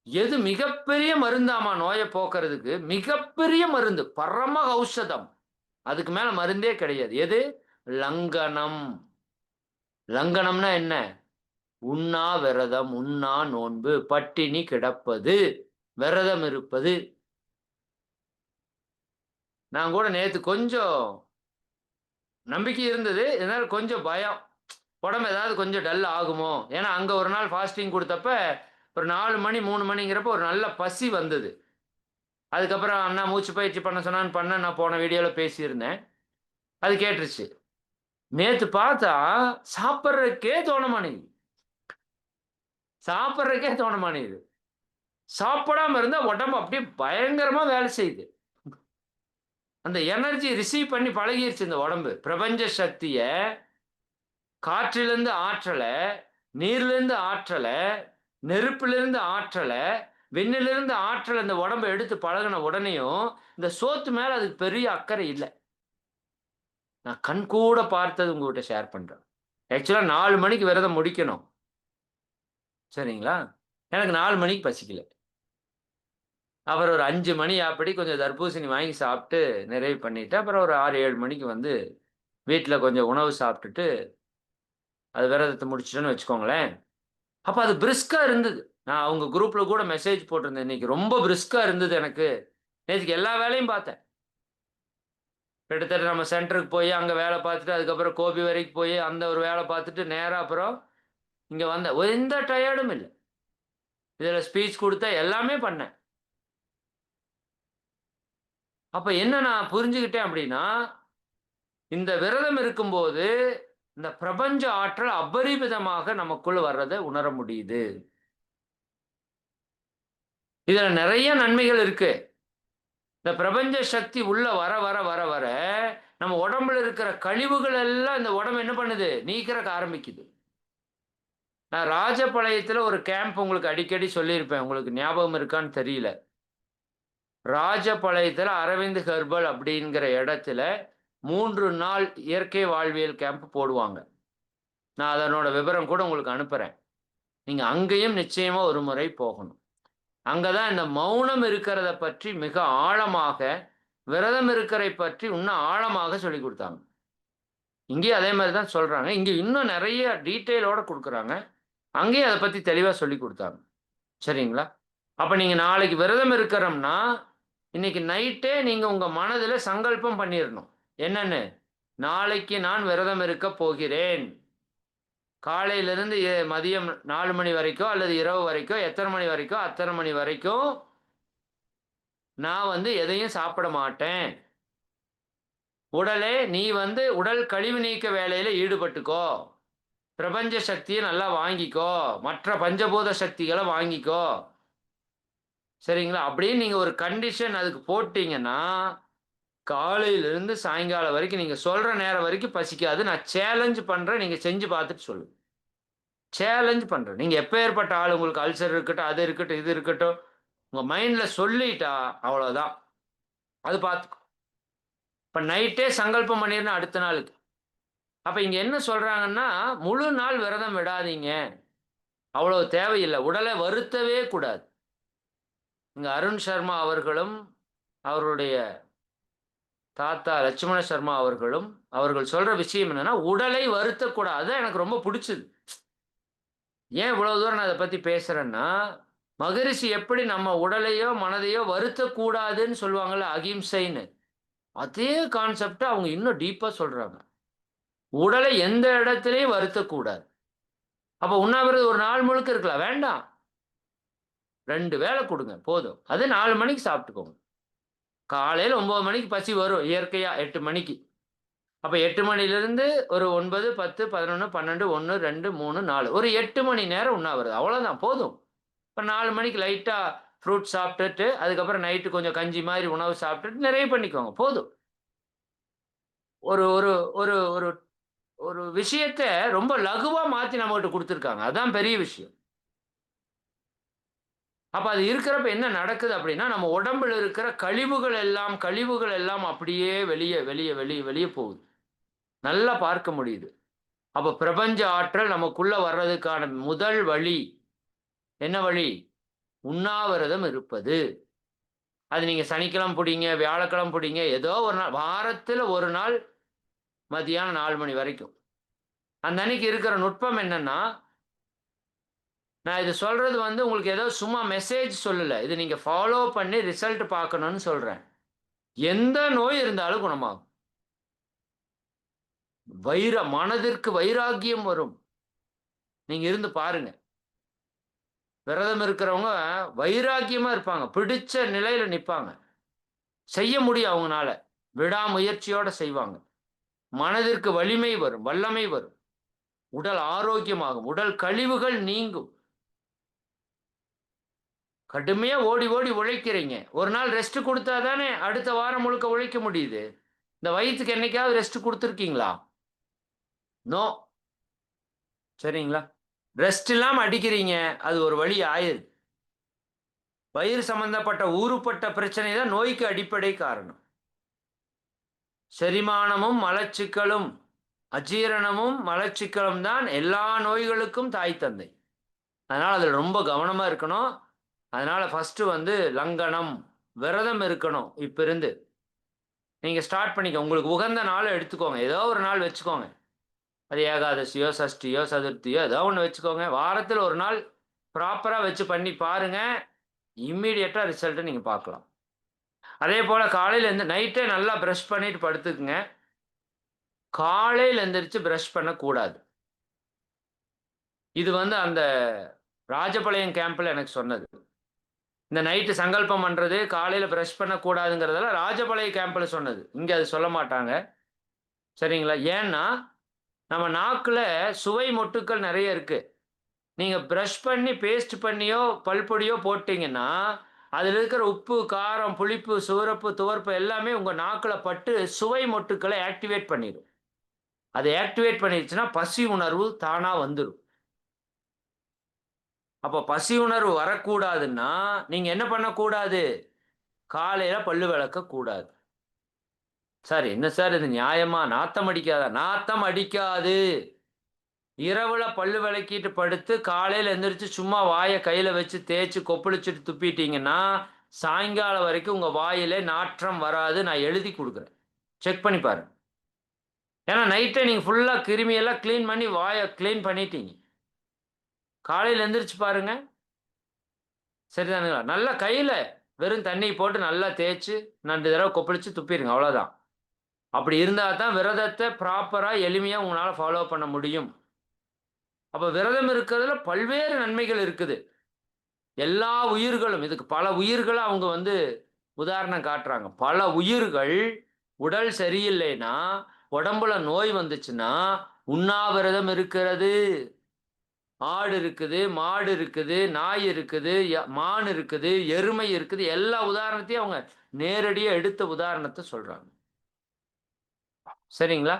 எது மிகப்பெரிய மருந்தாமா நோய போக்குறதுக்கு? மிகப்பெரிய மருந்து. பரம ஔஷதம். அதுக்கு மேல மருந்தே கிடையாது. எது? லங்கனம். லங்கனம்னா என்ன? உண்ணா விரதம், உண்ணா நோன்பு, பட்டினி கிடப்பது, விரதம் இருப்பது. நான் கூட நேத்து கொஞ்சம் நம்பிக்கை இருந்தது. இருந்தாலும் கொஞ்சம் பயம். உடம்பு ஏதாவது கொஞ்சம் டல் ஆகுமோ? ஏன்னா, அங்க ஒரு நாள் ஃபாஸ்டிங் குடுத்தப்ப, ஒரு 4 மணி, 3 மணிங்கிறப்போ ஒரு நல்ல பசி வந்தது. அதுக்கப்புறம் அண்ணா மூச்சு பயிற்சி பண்ண சொன்னான்னு பண்ணேன். நான் போன வீடியோல பேசியிருந்தேன். அது கேட்டுருச்சு. நேத்து பார்த்தா, சாப்பிடுறதுக்கே தோண மாட்டேங்குது. சாப்பிடுறதுக்கே தோண மாட்டேங்குது. சாப்பிடாம இருந்தா உடம்பு அப்படியே பயங்கரமா வேலை செய்யுது. அந்த எனர்ஜி ரிசீவ் பண்ணி பழகிருச்சு இந்த உடம்பு. பிரபஞ்ச சக்திய, காற்றிலிருந்து ஆற்றல, நீர்லிருந்து ஆற்றல, நெருப்பிலிருந்து ஆற்றல, விண்ணிலிருந்து ஆற்றல இந்த உடம்ப எடுத்து பழகுன உடனேயும், இந்த சோத்து மேல அதுக்கு பெரிய அக்கறை இல்ல. நான் கண்கூட பார்த்தது உங்ககிட்ட ஷேர் பண்றேன். ஆக்சுவலா 4 மணிக்கு விரதம் முடிக்கணும். சரிங்களா? எனக்கு 4 மணிக்கு பசிக்கல. அப்புறம் ஒரு 5 மணி அப்படி கொஞ்சம் தர்பூசணி வாங்கி சாப்பிட்டு நிறைவு பண்ணிட்டு, அப்புறம் ஒரு 6, 7 மணிக்கு வந்து வீட்ல கொஞ்சம் உணவு சாப்பிட்டுட்டு, அது விரதத்த முடிச்சுட்டேன்னு வச்சுக்கோங்களேன். அப்ப அது பிரிஸ்கா இருந்தது. நான் அவங்க குரூப்ல கூட மெசேஜ் போட்டிருந்தேன். இன்னைக்கு ரொம்ப பிரிஸ்கா இருந்தது எனக்கு. நேத்துக்கு எல்லா வேலையும் பார்த்தேன். கிட்டத்தட்ட நம்ம சென்டருக்கு போய் அங்க வேலை பார்த்துட்டு, அதுக்கப்புறம் கோபி வரைக்கும் போய் அந்த ஒரு வேலை பார்த்துட்டு, நேரா அப்புறம் இங்க வந்தேன். எந்த டயர்டும் இல்ல. இதுல ஸ்பீச் குடுத்தேன். எல்லாமே பண்ணேன். அப்ப என்ன நான் புரிஞ்சுகிட்டேன் அப்படின்னா, இந்த விரதம் இருக்கும்போது, இந்த பிரபஞ்ச ஆற்றல் அபரிமிதமாக நமக்குள்ள வர்றத உணர முடியுது. இதுல நெறைய நன்மைகள் இருக்கு. இந்த பிரபஞ்ச சக்தி உள்ள வர, வர, வர, வர, நம்ம உடம்புல இருக்கிற கழிவுகள் எல்லாம் இந்த உடம்பு என்ன பண்ணுது? நீக்கிறக்கு ஆரம்பிக்குது. நான் ராஜபாளையத்துல ஒரு கேம்ப் உங்களுக்கு அடிக்கடி சொல்லியிருப்பேன். உங்களுக்கு ஞாபகம் இருக்கான்னு தெரியல. ராஜபாளையத்துல அரவிந்த் ஹெர்பல் அப்படிங்கிற இடத்துல 3 நாள் இயற்கை வாழ்வியல் கேம்ப் போடுவாங்க. நான் அதனோட விவரம் கூட உங்களுக்கு அனுப்புறேன். நீங்க அங்கேயும் நிச்சயமா ஒரு முறை போகணும். அங்க தான் இந்த மௌனம் இருக்கிறத பற்றி மிக ஆழமாக, விரதம் இருக்கறை பற்றி இன்னும் ஆழமாக சொல்லிக் குடுத்தாங்க. இங்கேயும் அதே மாரி தான் சொல்றாங்க. இங்க இன்னும் நெறைய டீட்டெயிலோட குடுக்குறாங்க. அங்கேயும் அத பத்தி தெளிவா சொல்லிக் குடுத்தாங்க. சரிங்களா? அப்ப நீங்க நாளைக்கு விரதம் இருக்கிறோம்னா, இன்னைக்கு நைட்டே நீங்க உங்க மனதில சங்கல்பம் பண்ணிறணும். என்னன்னு? நாளைக்கு நான் விரதம் இருக்கப் போகிறேன். காலையிலிருந்து மதியம் 4 மணி வரைக்கும் அல்லது இரவு வரைக்கும் எத்தன மணி வரைக்கும், அத்தன மணி வரைக்கும் நான் எதையும் சாப்பிட மாட்டேன். உடலே நீ உடல் கழிவு நீக்க வேலையில ஈடுபட்டுக்கோ. பிரபஞ்ச சக்திய நல்லா வாங்கிக்கோ. மற்ற பஞ்சபூத சக்திகள வாங்கிக்கோ. சரிங்களா? அப்படின்னு நீங்க ஒரு கண்டிஷன் அதுக்கு போட்டீங்கன்னா, காலையிலிருந்து சாயங்காலம் வரைக்கும் நீங்க சொல்ற நேரம் வரைக்கும் பசிக்காது. நான் சேலஞ்ச் பண்றேன். நீங்க செஞ்சு பார்த்துட்டு சொல்லுங்க. சேலஞ்ச் பண்றேன். நீங்க எப்பேர்ப்பட்ட ஆளு உங்களுக்கு அல்சர் இருக்கட்டும், அது இருக்கட்டும், இது இருக்கட்டும். உங்க மைண்ட்ல சொல்லிட்டா அவ்வளோதான். அது பார்த்துக்கும். இப்ப நைட்டே சங்கல்பம் பண்ணிரணும் அடுத்த நாளுக்கு. அப்ப இங்க என்ன சொல்றாங்கன்னா, முழு நாள் விரதம் விடாதீங்க. அவ்வளவு தேவையில்ல. உடல வருத்தவே கூடாது. இங்க அருண் சர்மா அவர்களும், அவருடைய தாத்தா லட்சுமண சர்மா அவர்களும், அவர்கள் சொல்ற விஷயம் என்னன்னா, உடலை வருத்தக்கூடாது. அதான் எனக்கு ரொம்ப புடிச்சது. ஏன் இவ்வளவு தூரம் நான் இத பத்தி பேசுறேன்னா, மகரிஷி எப்படி நம்ம உடலையோ, மனதையோ வருத்தக்கூடாதுன்னு சொல்லுவாங்கல்ல, அகிம்சைன்னு. அதே கான்செப்ட்ட அவங்க இன்னும் டீப்பா சொல்றாங்க. உடலை எந்த இடத்திலயும் வருத்தக்கூடாது. அப்ப உண்ணாவிரதம் ஒரு நாள் முழுக்க இருக்கலாம். வேண்டாம். 2 வேள குடுங்க போதும். அது 4 மணிக்கு சாப்பிட்டுக்கோங்க. காலையில 9 மணிக்கு பசி வரும் இயற்கையா 8 மணிக்கு. அப்ப 8 மணியிலிருந்து ஒரு 9, 10, 11, 12, 1, 2, 3, 4 ஒரு 8 மணி நேரம் உண்ணாவிரதம். அவ்வளோதான் போதும். இப்ப 4 மணிக்கு லைட்டா ஃப்ரூட் சாப்பிட்டுட்டு, அதுக்கப்புறம் நைட்டு கொஞ்சம் கஞ்சி மாரி உணவு சாப்பிட்டுட்டு நிறைவு பண்ணிக்கோங்க. போதும். ஒரு ஒரு ஒரு ஒரு ஒரு விஷயத்த ரொம்ப லகுவா மாத்தி நம்மகிட்ட குடுத்துருக்காங்க. அதான் பெரிய விஷயம். அப்ப அது இருக்கிறப்ப என்ன நடக்குது அப்படின்னா, நம்ம உடம்புல இருக்கிற கழிவுகள் எல்லாம் அப்படியே வெளிய வெளிய வெளிய வெளிய போகுது. நல்லா பார்க்க முடியுது. அப்ப பிரபஞ்ச ஆற்றல் நமக்குள்ள வர்றதுக்கான முதல் வழி, என்ன வழி? உண்ணாவிரதம் இருப்பது. அது நீங்க சனிக்கிழமை புடிங்க, வியாழக்கிழமை புடிங்க, ஏதோ ஒரு நாள், வாரத்துல 1 நாள் மதியானம் 4 மணி வரைக்கும். அந்த அன்னைக்கு இருக்கிற நுட்பம் என்னன்னா, நான் இது சொல்றது உங்களுக்கு ஏதோ சும்மா மெசேஜ் சொல்லல. இது நீங்க ஃபாலோ பண்ணி ரிசல்ட் பார்க்கணும்னு சொல்றேன். எந்த நோய் இருந்தாலும் குணமாகும். மனதிற்கு வைராக்கியம் வரும். நீங்க இருந்து பாருங்க. விரதம் இருக்கிறவங்க வைராக்கியமா இருப்பாங்க. பிடிச்ச நிலையில நிப்பாங்க. செய்ய முடியும் அவங்கனால. விடாமுயற்சியோட செய்வாங்க. மனதிற்கு வலிமை வரும், வல்லமை வரும். உடல் ஆரோக்கியமாகும். உடல் கழிவுகள் நீங்கும். கடுமையா ஓடி ஓடி உழைக்கிறீங்க. ஒரு நாள் ரெஸ்ட் குடுத்தா தானே அடுத்த வாரம் முழுக்க உழைக்க முடியுது. இந்த வயித்துக்கு என்னைக்காவது ரெஸ்ட் குடுத்துருக்கீங்களா? நோ. சரிங்களா? ரெஸ்ட் இல்லாம அடிக்கிறீங்க. அது ஒரு வழி ஆயிருது. வயிறு சம்பந்தப்பட்ட ஊருப்பட்ட பிரச்சனை தான் நோய்க்கு அடிப்படை காரணம். செரிமானமும், மலச்சிக்கலும், அஜீரணமும், மலச்சிக்கலும் தான் எல்லா நோய்களுக்கும் தாய் தந்தை. அதனால அதுல ரொம்ப கவனமா இருக்கணும். அதனால ஃபர்ஸ்ட் லங்கனம், விரதம் இருக்கணும். இப்ப இருந்து. நீங்க ஸ்டார்ட் பண்ணிக்கோங்க. உங்களுக்கு உகந்த நாள எடுத்துக்கோங்க. ஏதோ ஒரு நாள் வச்சுக்கோங்க. அது ஏகாதசியோ, சஷ்டியோ, சதுர்த்தியோ ஏதோ ஒண்ணு வச்சுக்கோங்க. வாரத்துல ஒரு நாள் ப்ராப்பரா வச்சு பண்ணி பாருங்க. இம்மீடியட்டா ரிசல்ட்ட நீங்க பார்க்கலாம். அதேபோல காலையில நைட்டே நல்லா பிரஷ் பண்ணிட்டு படுத்துக்குங்க. காலையில எந்திரிச்சு பிரஷ் பண்ணக்கூடாது. இது அந்த ராஜபாளையம் கேம்ப்ல எனக்கு சொன்னது. இந்த நைட்டு சங்கல்பம் பண்றது, காலையில பிரஷ் பண்ணக்கூடாதுங்கிறதெல்லாம் ராஜபாளையம் கேம்ப்ல சொன்னது. இங்க அது சொல்ல மாட்டாங்க. சரிங்களா? ஏன்னா, நம்ம நாக்குல சுவை மொட்டுக்கள் நெறைய இருக்கு. நீங்க பிரஷ் பண்ணி, பேஸ்ட் பண்ணியோ, பல்பொடியோ போட்டீங்கன்னா, அதில இருக்கிற உப்பு, காரம், புளிப்பு, சுவரப்பு, துவர்ப்பு எல்லாமே உங்க நாக்குல பட்டு சுவை மொட்டுக்கள ஆக்டிவேட் பண்ணிரும். அது ஆக்டிவேட் பண்ணிருச்சுன்னா, பசி உணர்வு தானா வந்துரும். அப்ப பசி உணர்வு வரக்கூடாதுன்னா, நீங்க என்ன பண்ணக்கூடாது? காலையில பல்லு விளக்க கூடாது. சார் என்ன சார் இது நியாயமா? நாத்தம் அடிக்காதா? நாத்தம் அடிக்காது. இரவுல பல்லு விளக்கிட்டு படுத்து காலையில எந்திரிச்சு சும்மா வாய கையில வச்சு தேய்ச்சு கொப்பளிச்சுட்டு துப்பிட்டீங்கன்னா, சாயங்காலம் வரைக்கும் உங்க வாயில நாற்றம் வராது. நான் எழுதி குடுக்குறேன். செக் பண்ணி பாருங்க. ஏன்னா நைட்டே நீங்க ஃபுல்லா கிருமியெல்லாம் கிளீன் பண்ணி வாய கிளீன் பண்ணிட்டீங்க. காலையில எந்திரிச்சு பாருங்க. சரிதானுங்களா? நல்லா கையில வெறும் தண்ணி போட்டு நல்லா தேய்ச்சு 2 தடவ கொப்பளிச்சு துப்பிருங்க. அவ்வளோதான். அப்படி இருந்தா தான் விரதத்த ப்ராப்பரா எளிமையா உங்களால ஃபாலோ பண்ண முடியும். அப்ப விரதம் இருக்கிறதுல பல்வேறு நன்மைகள் இருக்குது. எல்லா உயிர்களும் இதுக்கு பல உயிர்கள அவங்க உதாரணம் காட்டுறாங்க. பல உயிர்கள் உடல் சரியில்லைன்னா, உடம்புல நோய் வந்துச்சுன்னா, உண்ணாவிரதம் இருக்கிறது. ஆடு இருக்குது, மாடு இருக்குது, நாய் இருக்குது, மான் இருக்குது, எருமை இருக்குது. எல்லா உதாரணத்தையும் அவங்க நேரடியா எடுத்த உதாரணத்த சொல்றாங்க. சரிங்களா?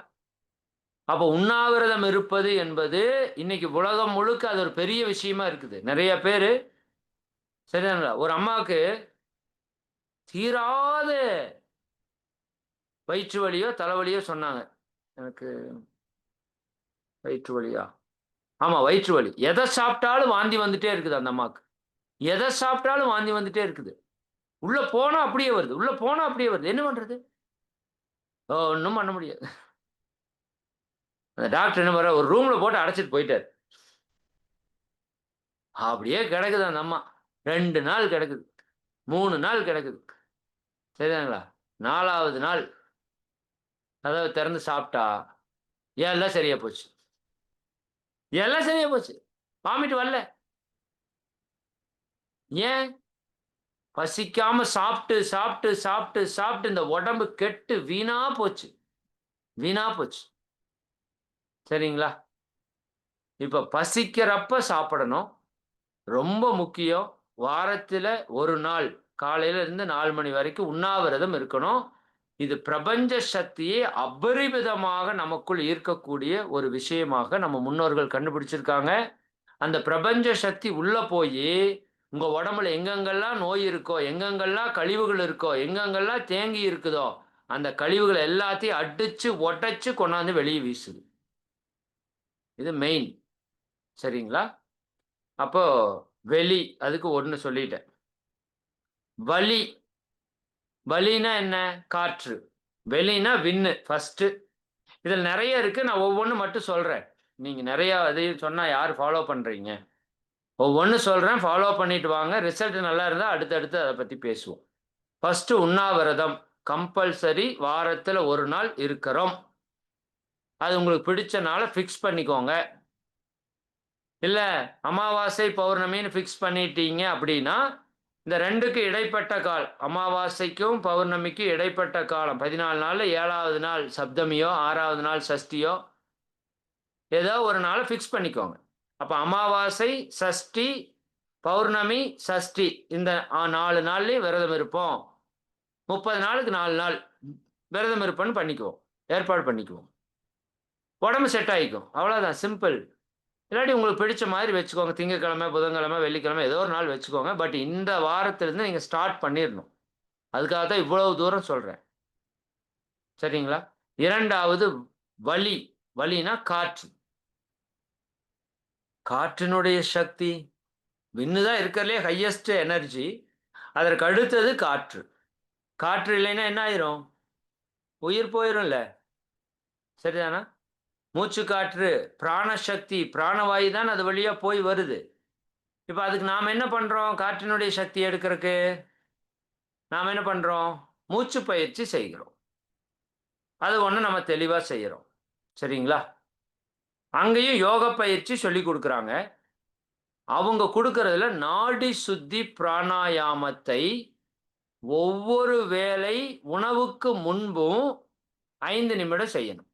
அப்ப உண்ணாவிரதம் இருப்பது என்பது, இன்னைக்கு உலகம் முழுக்க அது ஒரு பெரிய விஷயமா இருக்குது. நெறைய பேரு சரிதானுங்களா? ஒரு அம்மாவுக்கு தீராத வயிற்று வலியோ, தலைவலியோ சொன்னாங்க. எனக்கு வயிற்று வலியா? ஆமா வயிற்று வலி. எத சாப்பிட்டாலும் வாந்தி வந்துட்டே இருக்குது அந்த அம்மாக்கு. எத சாப்பிட்டாலும் வாந்தி வந்துட்டே இருக்குது. உள்ள போனா அப்படியே வருது. உள்ள போனா அப்படியே வருது. என்ன பண்றது? ஒண்ணும் பண்ண முடியாது. அந்த டாக்டர் என்ன பண்றாரு, ஒரு ரூம்ல போட்டு அடைச்சுட்டு போயிட்டாரு. அப்படியே கிடக்குது அந்த அம்மா. 2 நாள் கிடக்குது. 3 நாள் கிடக்குது. சரிதானுங்களா? 4வது நாள் கதவ திறந்து சாப்பிட்டா, எல்லாம் சரியா போச்சு. எல்லாம் சரியா போச்சு. வாமிட் வரல. ஏன்? பசிக்காம சாப்பிட்டு, சாப்பிட்டு, சாப்பிட்டு, சாப்பிட்டு இந்த உடம்பு கெட்டு வீணா போச்சு. வீணா போச்சு. சரிங்களா? இப்ப பசிக்கிறப்ப சாப்பிடணும். ரொம்ப முக்கியம். வாரத்தில 1 நாள் காலையில இருந்து 4 மணி வரைக்கும் உண்ணாவிரதம் இருக்கணும். இது பிரபஞ்ச சக்தியை அபரிமிதமாக நமக்குள் ஈர்க்கக்கூடிய ஒரு விஷயமாக நம்ம முன்னோர்கள் கண்டுபிடிச்சிருக்காங்க. அந்த பிரபஞ்ச சக்தி உள்ள போயி, உங்க உடம்புல எங்கெங்கெல்லாம் நோய் இருக்கோ, எங்கெங்கெல்லாம் கழிவுகள் இருக்கோ, எங்கெங்கெல்லாம் தேங்கி இருக்குதோ, அந்த கழிவுகள எல்லாத்தையும் அடிச்சு, உடைச்சு கொண்டாந்து வெளிய வீசுது. இது மெயின். சரிங்களா? அப்போ வெளி அதுக்கு 1 சொல்லிட்டேன். வளி வளின்னா என்ன? காற்று. வெளின்னா விண்ணு ஃபர்ஸ்ட்டு. இதில நெறைய இருக்கு. நான் ஒவ்வொன்னு மட்டும் சொல்றேன். நீங்க நெறைய அதையும் சொன்னா யார் ஃபாலோ பண்றீங்க? ஒவ்வொன்னு சொல்றேன். ஃபாலோ பண்ணிட்டு வாங்க. ரிசல்ட் நல்லா இருந்தா அடுத்தடுத்து அத பத்தி பேசுவோம். ஃபர்ஸ்ட்டு உண்ணாவிரதம். கம்பல்சரி வாரத்தில 1 நாள் இருக்கிறோம். அது உங்களுக்கு பிடிச்ச நாள ஃபிக்ஸ் பண்ணிக்கோங்க. இல்ல அமாவாசை, பௌர்ணமின்னு ஃபிக்ஸ் பண்ணிட்டீங்க அப்படின்னா, இந்த 2க்கு இடைப்பட்ட அமாவாசைக்கும், பௌர்ணமிக்கும் இடைப்பட்ட காலம் 14 நாள்ல 7வது நாள் சப்தமியோ, 6வது நாள் சஷ்டியோ, ஏதோ ஒரு நாள ஃபிக்ஸ் பண்ணிக்கோங்க. அப்ப அமாவாசை, சஷ்டி, பௌர்ணமி, சஷ்டி இந்த 4 நாள்லயும் விரதம் இருப்போம். 30 நாளுக்கு 4 நாள் விரதம் இருப்போம்ன்னு பண்ணிக்குவோம். ஏற்பாடு பண்ணிக்குவோம். உடம்பு செட் ஆயிக்கும். அவ்வளோதான் சிம்பிள். இல்லாட்டி உங்களுக்கு பிடிச்ச மாதிரி வச்சுக்கோங்க. திங்கட்கிழமை, புதன்கிழமை, வெள்ளிக்கிழமை ஏதோ ஒரு நாள் வச்சுக்கோங்க. பட் இந்த வாரத்திலிருந்து நீங்க ஸ்டார்ட் பண்ணிறணும். அதுக்காக தான் இவ்வளவு தூரம் சொல்றேன். சரிங்களா? 2வது வளி. வளின்னா காற்று. காற்றினுடைய சக்தி விண்ணு தான் இருக்கிறதுலயே ஹையஸ்ட் எனர்ஜி. அதற்கு அடுத்தது காற்று. காற்று இல்லைன்னா என்ன ஆயிரும்? உயிர் போயிரும்ல. சரிதானா? மூச்சு காற்று, பிராணசக்தி, பிராணவாயு தான் அது வழியா போய் வருது. இப்ப அதுக்கு நாம என்ன பண்றோம்? காற்றினுடைய சக்தி எடுக்கறக்கு? நாம என்ன பண்றோம்? மூச்சு பயிற்சி செய்கிறோம். அது ஒண்ணு நம்ம தெளிவா செய்யறோம். சரிங்களா? அங்கேயும் யோக பயிற்சி சொல்லிக் குடுக்குறாங்க. அவங்க குடுக்குறதுல நாடி சுத்தி பிராணாயாமத்தை ஒவ்வொரு வேளை உணவுக்கு முன்பும் 5 நிமிடம் செய்யணும்.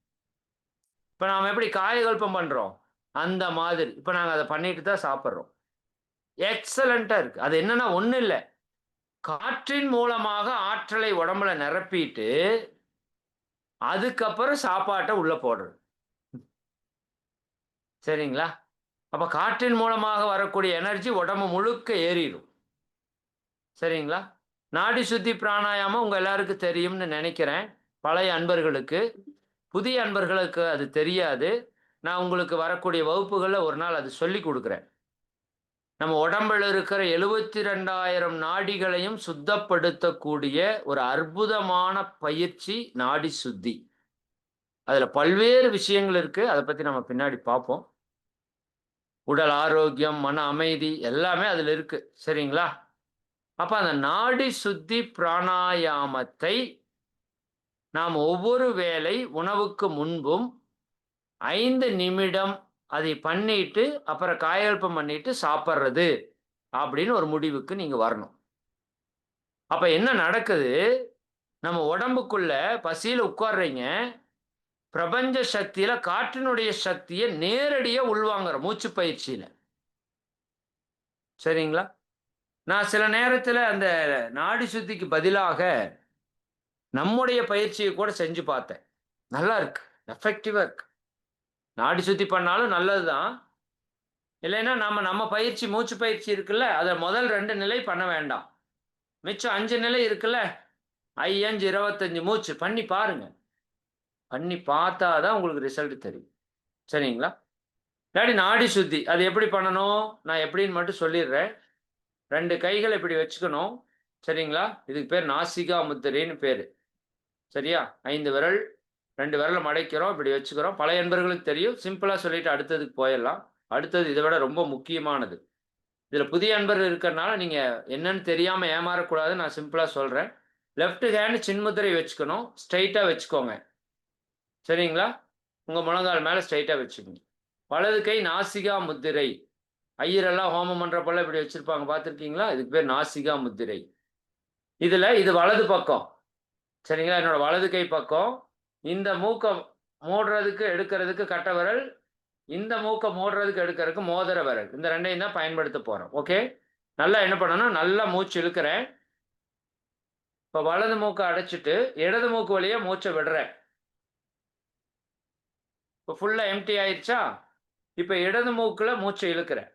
இப்ப நாம எப்படி காயகல்பம் பண்றோம்? அந்த மாதிரி. இப்ப நாங்க அத பண்ணிட்டு தான் சாப்பிடுறோம். எக்ஸலன்ட்டா இருக்கு. அது என்னன்னா ஒண்ணும் இல்ல. காற்றின் மூலமாக ஆற்றலை உடம்புல நிரப்பிட்டு, அதுக்கப்புறம் சாப்பாட்ட உள்ள போடுறது. சரிங்களா? அப்ப காற்றின் மூலமாக வரக்கூடிய எனர்ஜி உடம்பு முழுக்க ஏறிரும். சரிங்களா? நாடி சுத்தி பிராணாயாமம் உங்க எல்லாருக்கும் தெரியும்னு நினைக்கிறேன். பழைய அன்பர்களுக்கு. புதிய அன்பர்களுக்கு அது தெரியாது. நான் உங்களுக்கு வரக்கூடிய வகுப்புகள்ல ஒரு நாள் அது சொல்லிக் குடுக்குறேன். நம்ம உடம்புல இருக்கிற 72,000 நாடிகளையும் சுத்தப்படுத்தக்கூடிய ஒரு அற்புதமான பயிற்சி நாடி சுத்தி. அதுல பல்வேறு விஷயங்கள் இருக்கு. அத பத்தி நம்ம பின்னாடி பார்ப்போம். உடல் ஆரோக்கியம், மன அமைதி எல்லாமே அதுல இருக்கு. சரிங்களா? அப்ப அந்த நாடி சுத்தி பிராணாயாமத்தை நாம் ஒவ்வொரு வேளை உணவுக்கு முன்பும் 5 நிமிடம் அதை பண்ணிட்டு, அப்புறம் காயகல்பம் பண்ணிட்டு சாப்பிடுறது அப்படின்னு ஒரு முடிவுக்கு நீங்க வரணும். அப்ப என்ன நடக்குது? நம்ம உடம்புக்குள்ள பசியில உட்கார்றீங்க. பிரபஞ்ச சக்தியில காற்றினுடைய சக்திய நேரடியா உள்வாங்குறோம் மூச்சு பயிற்சியில. சரிங்களா? நான் சில நேரத்துல அந்த நாடி சுத்திக்கு பதிலாக நம்முடைய பயிற்சிய கூட செஞ்சு பார்த்தேன். நல்லா இருக்கு. எஃபெக்டிவா இருக்கு. நாடி சுத்தி பண்ணாலும் நல்லது தான். இல்லைன்னா நம்ம பயிற்சி மூச்சு பயிற்சி இருக்குல்ல, அத முதல் 2 நிலை பண்ண வேண்டாம். மிச்சம் 5 நிலை இருக்குல்ல, ஐயஞ்சு 25 மூச்சு பண்ணி பாருங்க. பண்ணி பார்த்தா தான் உங்களுக்கு ரிசல்ட் தெரியும். சரிங்களா? இல்லாட்டி நாடி சுத்தி. அது எப்படி பண்ணணும்? நான் எப்படின்னு மட்டும் சொல்லிடுறேன். 2 கைகள இப்படி வச்சுக்கணும். சரிங்களா? இதுக்கு பேர் நாசிகா முத்திரைன்னு பேரு. சரியா? 5 விரல், 2 விரல மடக்கிறோம். இப்படி வச்சுக்கிறோம். பழைய நண்பர்களுக்கு தெரியும். சிம்பிளா சொல்லிட்டு அடுத்ததுக்கு போயிரலாம். அடுத்தது இத விட ரொம்ப முக்கியமானது. இதுல புதிய அன்பர்கள் இருக்கிறனால நீங்க என்னன்னு தெரியாம ஏமாறக்கூடாதுன்னு நான் சிம்பிளா சொல்றேன். லெஃப்ட் ஹேண்ட் சின்முத்திரை வச்சுக்கணும். ஸ்ட்ரெயிட்டா வச்சுக்கோங்க. சரிங்களா? உங்க முழங்கால் மேல ஸ்ட்ரெயிட்டா வச்சுக்கங்க. வலது கை நாசிகா முத்திரை. ஐயரெல்லாம் ஹோமம் பண்றப்பலாம் இப்படி வச்சிருப்பாங்க பார்த்திருக்கீங்களா? இதுக்கு பேர் நாசிகா முத்திரை. இது வலது பக்கம். சரிங்களா? என்னோட வலது கை பக்கம். இந்த மூக்க மூடுறதுக்கு, எடுக்கிறதுக்கு கட்டை விரல். இந்த மூக்க மூடுறதுக்கு, எடுக்கிறதுக்கு மோதிர விரல். இந்த 2யும் தான் பயன்படுத்த போறோம். ஓகே? நல்லா என்ன பண்ணணும்? நல்லா மூச்சு இழுக்கிறேன். இப்ப வலது மூக்க அடைச்சுட்டு, இடது மூக்கு வழியா மூச்ச விடுறேன். இப்ப ஃபுல்லா எம்ப்டி ஆயிருச்சா? இப்ப இடது மூக்குல மூச்ச இழுக்கிறேன்.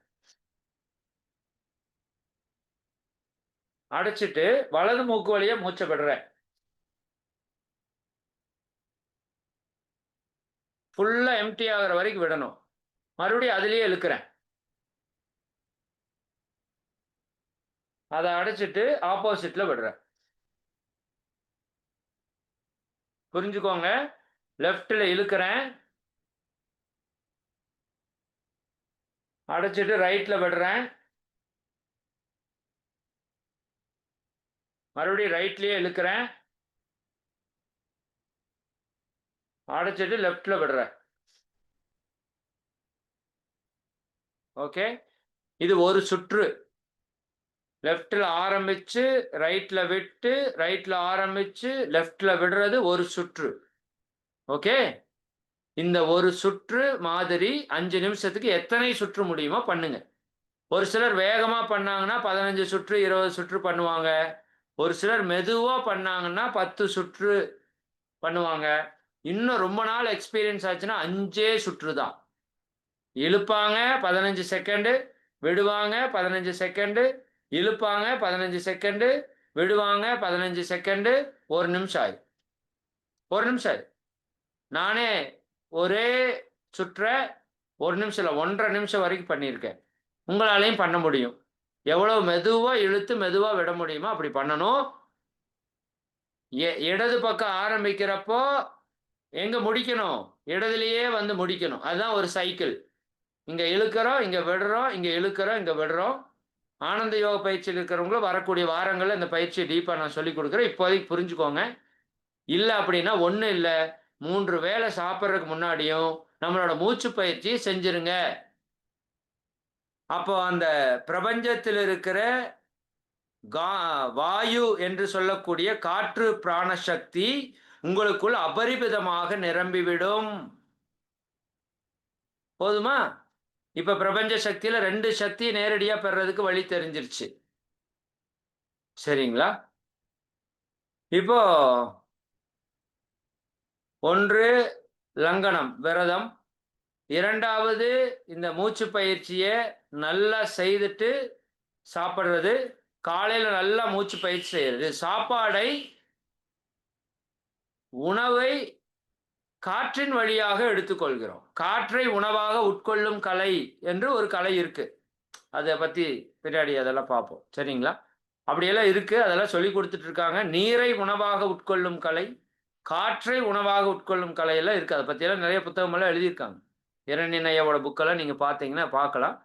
அடைச்சுட்டு, வலது மூக்கு வழியா மூச்ச விடுறேன். ஃபுல்லா எம்ப்டி ஆகுற வரைக்கும் விடணும். மறுபடியும் அதிலேயே இழுக்கிறேன். அத அடைச்சுட்டு ஆப்போசிட்ல விடுறேன். புரிஞ்சுக்கோங்க. லெஃப்ட்ல இழுக்கிறேன். அடைச்சுட்டு ரைட்ல விடுறேன். மறுபடியும் ரைட்லயே இழுக்கிறேன். அடைச்சுட்டு லெஃப்ட்ல விடுறேன். ஓகே? இது ஒரு சுற்று. லெஃப்ட்ல ஆரம்பிச்சு, ரைட்ல விட்டு, ரைட்ல ஆரம்பிச்சு, லெஃப்ட்ல விடுறது ஒரு சுற்று. ஓகே? இந்த ஒரு சுற்று மாதிரி 5 நிமிஷத்துக்கு எத்தனை சுற்று முடியுமோ பண்ணுங்க. ஒரு சிலர் வேகமா பண்ணாங்கன்னா 15 சுற்று, 20 சுற்று பண்ணுவாங்க. ஒரு சிலர் மெதுவா பண்ணாங்கன்னா 10 சுற்று பண்ணுவாங்க. இன்னும் ரொம்ப நாள் எக்ஸ்பீரியன்ஸ் ஆச்சுன்னா 5 சுற்று தான். இழுப்பாங்க 15 செகண்டு, விடுவாங்க 15 செகண்டு, இழுப்பாங்க 15 செகண்டு, விடுவாங்க 15 செகண்டு, 1 நிமிஷம் ஆயிரும். 1 நிமிஷம் ஆயிரும். நானே ஒரே சுற்ற 1 நிமிஷம் இல்ல 1 1/2 நிமிஷம் வரைக்கும் பண்ணியிருக்கேன். உங்களாலயும் பண்ண முடியும். எவ்வளவு மெதுவா இழுத்து மெதுவா விட முடியுமோ அப்படி பண்ணணும். இடது பக்கம் ஆரம்பிக்கிறப்போ எங்க முடிக்கணும்? இடதுலயே வந்து முடிக்கணும். அதுதான் ஒரு சைக்கிள். இங்க இழுக்கிறோம், இங்க விடுறோம், இங்க இழுக்கிறோம், இங்க விடுறோம். ஆனந்த யோக பயிற்சியில் இருக்கிறவங்களும் வரக்கூடிய வாரங்கள்ல இந்த பயிற்சியை டீப்பா நான் சொல்லிக் குடுக்குறேன். இப்போதைக்கு புரிஞ்சுக்கோங்க. இல்ல அப்படின்னா ஒண்ணும் இல்ல. 3 வேளை சாப்பிடுறதுக்கு முன்னாடியும் நம்மளோட மூச்சு பயிற்சியை செஞ்சிருங்க. அப்போ அந்த பிரபஞ்சத்தில் இருக்கிற கா வாயு என்று சொல்லக்கூடிய காற்று பிராண சக்தி உங்களுக்குள் அபரிமிதமாக நிரம்பிவிடும். போதுமா? இப்ப பிரபஞ்ச சக்தியில 2 சக்திய நேரடியா பெறுறதுக்கு வழி தெரிஞ்சிருச்சு. சரிங்களா? இப்போ 1 லங்கனம், விரதம். 2வது இந்த மூச்சு பயிற்சிய நல்லா செய்துட்டு சாப்பிடுறது. காலையில நல்லா மூச்சு பயிற்சி செய்யறது. சாப்பாடை, உணவை காற்றின் வழியாக எடுத்துக்கொள்கிறோம். காற்றை உணவாக உட்கொள்ளும் கலை என்று ஒரு கலை இருக்கு. அத பத்தி பின்னாடி அதெல்லாம் பார்ப்போம். சரிங்களா? அப்படியெல்லாம் இருக்கு. அதெல்லாம் சொல்லிக் குடுத்துட்டு இருக்காங்க. நீரை உணவாக உட்கொள்ளும் கலை, காற்றை உணவாக உட்கொள்ளும் கலை எல்லாம் இருக்கு. அத பத்தியெல்லாம் நெறைய புத்தகமெல்லாம் எழுதியிருக்காங்க. இரணியன் புக்கெல்லாம் நீங்க பார்த்தீங்கன்னா பார்க்கலாம்.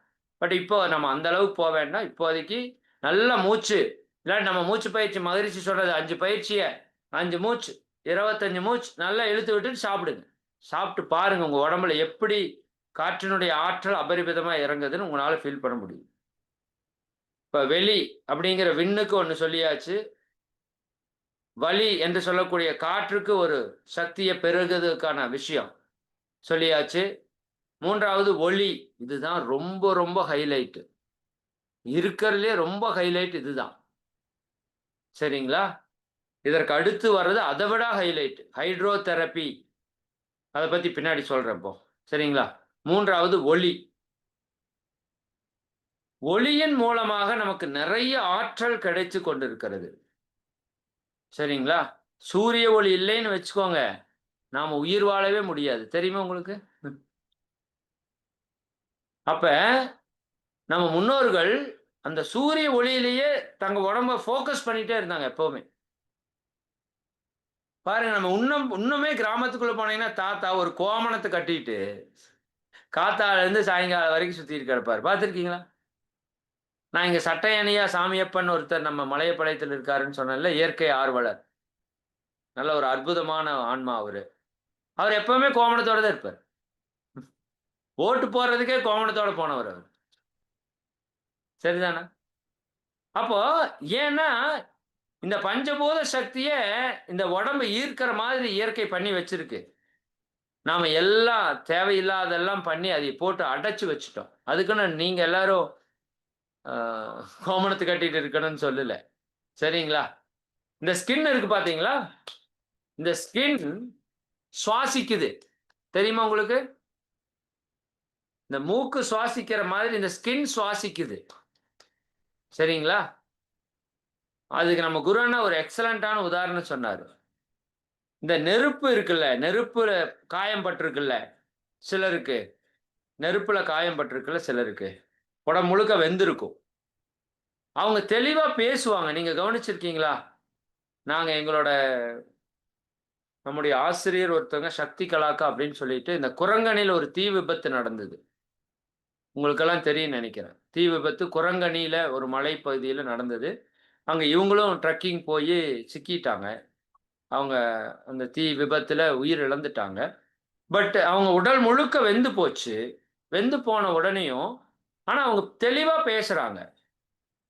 பட் இப்போ நம்ம அந்த அளவுக்கு போ வேண்டாம். இப்போதைக்கு நல்ல மூச்சு, இல்லாட்டி நம்ம மூச்சு பயிற்சி மகரிஷி சொன்னது 5 பயிற்சிய 5 மூச்சு, 25 மூச்சு நல்லா இழுத்து விட்டுட்டு சாப்பிடுங்க. சாப்பிட்டு பாருங்க உங்க உடம்புல எப்படி காற்றினுடைய ஆற்றல் அபரிமிதமா இறங்குதுன்னு உங்களால ஃபீல் பண்ண முடியும். இப்ப வெளி அப்படிங்கிற விண்ணுக்கு ஒண்ணு சொல்லியாச்சு. வளி என்று சொல்லக்கூடிய காற்றுக்கு ஒரு சக்திய பெருகுவதற்கான விஷயம் சொல்லியாச்சு. 3வது ஒளி. இதுதான் ரொம்ப ரொம்ப ஹைலைட். இருக்கிறதுலயே ரொம்ப ஹைலைட் இதுதான். சரிங்களா? இதற்கு அடுத்து வர்றது அத விட ஹைலைட். Hydro therapy. அத பத்தி பின்னாடி சொல்றேன் இப்போ. சரிங்களா? 3வது ஒளி. ஒளியின் மூலமாக நமக்கு நிறைய ஆற்றல் கிடைத்துக் கொண்டிருக்கிறது. சரிங்களா? சூரிய ஒளி இல்லைன்னு வச்சுக்கோங்க, நாம உயிர் வாழவே முடியாது. தெரியுமா உங்களுக்கு? அப்ப நம்ம முன்னோர்கள் அந்த சூரிய ஒளியிலேயே தங்க உடம்ப ஃபோக்கஸ் பண்ணிட்டே இருந்தாங்க எப்பவுமே. பாருங்க நம்ம இன்னுமே கிராமத்துக்குள்ள போனீங்கன்னா, தாத்தா ஒரு கோமணத்த கட்டிட்டு, காத்தாலருந்து சாயங்காலம் வரைக்கும் சுத்திட்டு கிடப்பாரு. பார்த்துருக்கீங்களா? நான் இங்க சட்டையணியா சாமியப்பன் ஒருத்தர் நம்ம மலையப்பாளையத்துல இருக்காருன்னு சொன்னேன்ல, இயற்கை ஆர்வலர். நல்ல ஒரு அற்புதமான ஆன்மா அவரு. அவர் எப்பவுமே கோமணத்தோட தான் இருப்பாரு. ஓட்டு போடுறதுக்கே கோமணத்தோட போனவர் அவரு. சரிதானா? அப்போ ஏன்னா, இந்த பஞ்சபூத சக்திய இந்த உடம்பு ஈர்க்கிற மாதிரி இயற்கை பண்ணி வச்சிருக்கு. நாம எல்லாம் தேவையில்லாதெல்லாம் பண்ணி அதை போட்டு அடைச்சு வச்சுட்டோம். அதுக்குன்னு நீங்க எல்லாரும் அ கோமணத்த கட்டிட்டு இருக்கணும்னு சொல்லல. சரிங்களா? இந்த ஸ்கின் இருக்கு பார்த்தீங்களா? இந்த ஸ்கின் சுவாசிக்குது. தெரியுமா உங்களுக்கு? இந்த மூக்கு சுவாசிக்கிற மாதிரி இந்த ஸ்கின் சுவாசிக்குது. சரிங்களா? அதுக்கு நம்ம குரு அண்ணா ஒரு எக்ஸலன்ட்டான உதாரணம் சொன்னாரு. இந்த நெருப்பு இருக்குல்ல, நெருப்புல காயம் பட்டிருக்குல்ல சிலருக்கு. நெருப்புல காயம் பட்டிருக்குல்ல சிலருக்கு. உடம்பு முழுக்க வெந்திருக்கும். அவங்க தெளிவா பேசுவாங்க. நீங்க கவனிச்சிருக்கீங்களா? நாங்க எங்களோட நம்முடைய ஆசிரியர் ஒருத்தவங்க சக்தி கலாக்கா அப்படின்னு சொல்லிட்டு, இந்த குரங்கணில ஒரு தீ விபத்து நடந்தது. உங்களுக்கெல்லாம் தெரியும்னு நெனைக்கிறேன். தீ விபத்து குரங்கணியில ஒரு மலைப்பகுதியில நடந்தது. அங்க இவங்களும் ட்ரெக்கிங் போயி சிக்கிட்டாங்க. அவங்க அந்த தீ விபத்துல உயிர் இழந்துட்டாங்க. பட் அவங்க உடல் முழுக்க வெந்து போச்சு. வெந்து போன உடனேயும், ஆனா அவங்க தெளிவா பேசுறாங்க.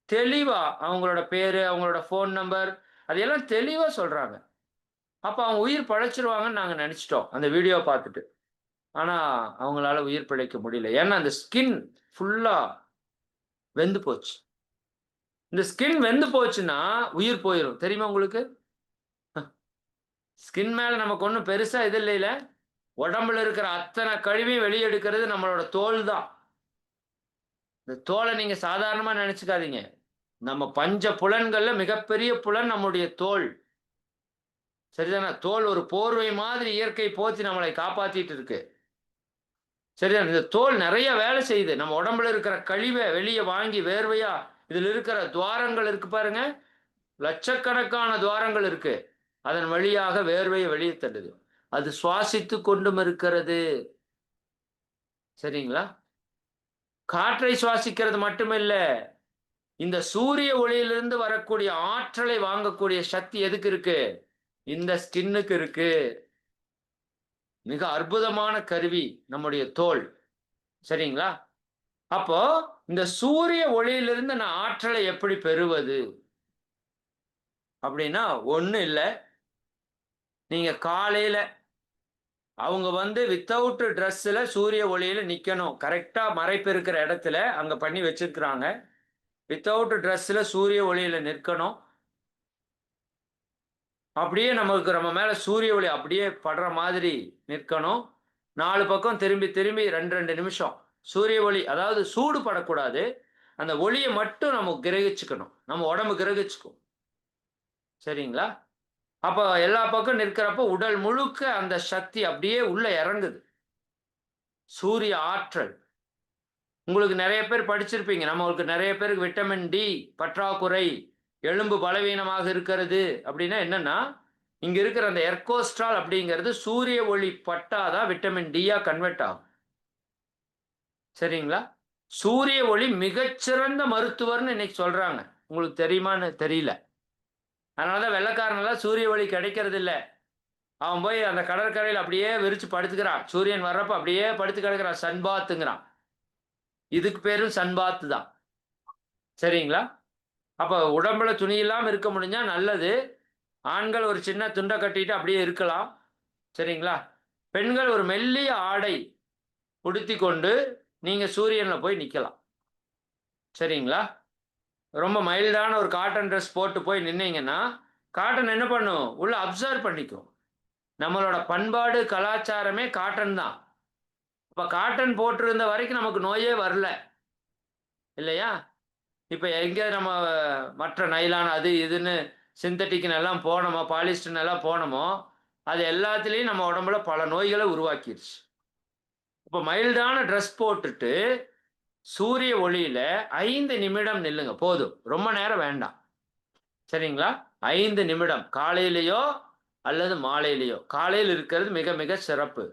தெளிவா அவங்களோட பேரு, அவங்களோட ஃபோன் நம்பர் அதையெல்லாம் தெளிவா சொல்றாங்க. அப்ப அவங்க உயிர் பிழைச்சுருவாங்கன்னு நாங்க நெனச்சுட்டோம். அந்த வீடியோ பார்த்துட்டு. ஆனா அவங்களால உயிர் பிழைக்க முடியல. ஏன்னா அந்த ஸ்கின் ஃபுல்லா வெந்து போச்சு. இந்த ஸ்கின் வெந்து போச்சுன்னா, உயிர் போயிரும். தெரியுமா உங்களுக்கு? ஸ்கின் மேல நமக்கு ஒண்ணும் பெருசா இது இல்லைல. உடம்புல இருக்கிற அத்தன கழிவையும் வெளிய எடுக்கிறது நம்மளோட தோல் தான். இந்த தோல நீங்க சாதாரணமா நெனச்சுக்காதீங்க. நம்ம பஞ்ச புலன்கள்ல மிகப்பெரிய புலன் நம்முடைய தோல். சரிதானா? தோல் ஒரு போர்வை மாதிரி இயற்கை போத்தி நம்மளை காப்பாத்திட்டு இருக்கு. சரிதான? இந்த தோல் நெறைய வேலை செய்யுது. நம்ம உடம்புல இருக்கிற கழிவ வெளிய வாங்கி வேர்வையா இதில இருக்கிற துவாரங்கள் இருக்கு பாருங்க. லட்சக்கணக்கான துவாரங்கள் இருக்கு. அதன் வழியாக வேர்வைய வெளிய தள்ளுது. அது சுவாசித்துக் கொண்டும் இருக்கிறது. சரிங்களா? காற்றை சுவாசிக்கிறது மட்டுமில்ல. இந்த சூரிய ஒளியிலிருந்து வரக்கூடிய ஆற்றலை வாங்கக்கூடிய சக்தி எதுக்கு இருக்கு? இந்த ஸ்கின்னுக்கு இருக்கு. மிக அற்புதமான கருவி நம்முடைய தோல். சரிங்களா? அப்போ இந்த சூரிய ஒளியிலிருந்து நான் ஆற்றலை எப்படி பெறுவது? அப்படின்னா, ஒண்ணும் இல்ல. நீங்க காலையில அவங்க வித்தவுட் டிரெஸ்ல சூரிய ஒளியில நிக்கணும். கரெக்ட்டா மறைப்பு இருக்கிற இடத்துல அங்க பண்ணி வச்சிருக்கிறாங்க. வித்தவுட் டிரெஸ்ல சூரிய ஒளியில நிற்கணும். அப்படியே நம்ம மேல சூரிய ஒளி அப்படியே படுற மாதிரி நிற்கணும். 4 பக்கம் திரும்பி, திரும்பி 2, 2 நிமிஷம். சூரிய ஒளி அதாவது சூடு படக்கூடாது. அந்த ஒளியை மட்டும் நம்ம கிரகிச்சுக்கணும், நம்ம உடம்பு கிரகிச்சுக்கும். சரிங்களா? அப்ப எல்லா பக்கம் நிற்கிறப்போ உடல் முழுக்க அந்த சக்தி அப்படியே உள்ள இறங்குது. சூரிய ஆற்றல். உங்களுக்கு நெறைய பேர் படிச்சிருப்பீங்க. நம்மளுக்கு நெறைய பேருக்கு விட்டமின் டி பற்றாக்குறை, எலும்பு பலவீனமாக இருக்கிறது அப்படின்னா என்னன்னா, இங்க இருக்கிற அந்த எர்கோஸ்ட்ரால் அப்படிங்கிறது சூரிய ஒளி பட்டா தான் விட்டமின் டியா கன்வெர்ட் ஆகும். சரிங்களா? சூரிய ஒளி மிகச்சிறந்த மருத்துவர்ன்னு இன்னைக்கு சொல்றாங்க. உங்களுக்கு தெரியுமான்னு தெரியல. அதனால தான் வெள்ளைக்காரன்லாம் சூரிய ஒளி கிடைக்கிறது இல்ல. அவன் போய் அந்த கடற்கரையில அப்படியே விரிச்சு படுத்துக்கிறான். சூரியன் வர்றப்ப அப்படியே படுத்து கிடக்குறான். சன் பாத்துங்கிறான். இதுக்கு பேரும் சன் பாத் தான். சரிங்களா? அப்ப உடம்புல துணி இல்லாம இருக்க முடிஞ்சா நல்லது. ஆண்கள் ஒரு சின்ன துண்ட கட்டிட்டு அப்படியே இருக்கலாம். சரிங்களா? பெண்கள் ஒரு மெல்லிய ஆடை உடுத்திக் கொண்டு நீங்க சூரியன்ல போய் நிக்கலாம். சரிங்களா? ரொம்ப மைல்டான ஒரு காட்டன் டிரெஸ் போட்டு போய் நின்னீங்கன்னா, காட்டன் என்ன பண்ணும்? உள்ள அப்சர்வ் பண்ணிக்கும். நம்மளோட பண்பாடு, கலாச்சாரமே காட்டன் தான். அப்ப காட்டன் போட்டிருந்த வரைக்கும் நமக்கு நோயே வரல. இல்லையா? இப்ப எங்க நம்ம மற்ற நைலான் அது இதுன்னு சிந்தட்டிக்ன்னு எல்லாம் போனோமோ, பாலிஸ்டர்ன்னு எல்லாம் போனோமோ, அது எல்லாத்துலயும் நம்ம உடம்புல பல நோய்கள உருவாக்கிருச்சு. இப்ப மைல்டான டிரெஸ் போட்டுட்டு, சூரிய ஒளியில 5 நிமிடம் நில்லுங்க போதும். ரொம்ப நேரம் வேண்டாம். சரிங்களா? 5 நிமிடம். காலையிலயோ அல்லது மாலையிலயோ. காலையில இருக்கிறது மிக மிக சிறப்பு.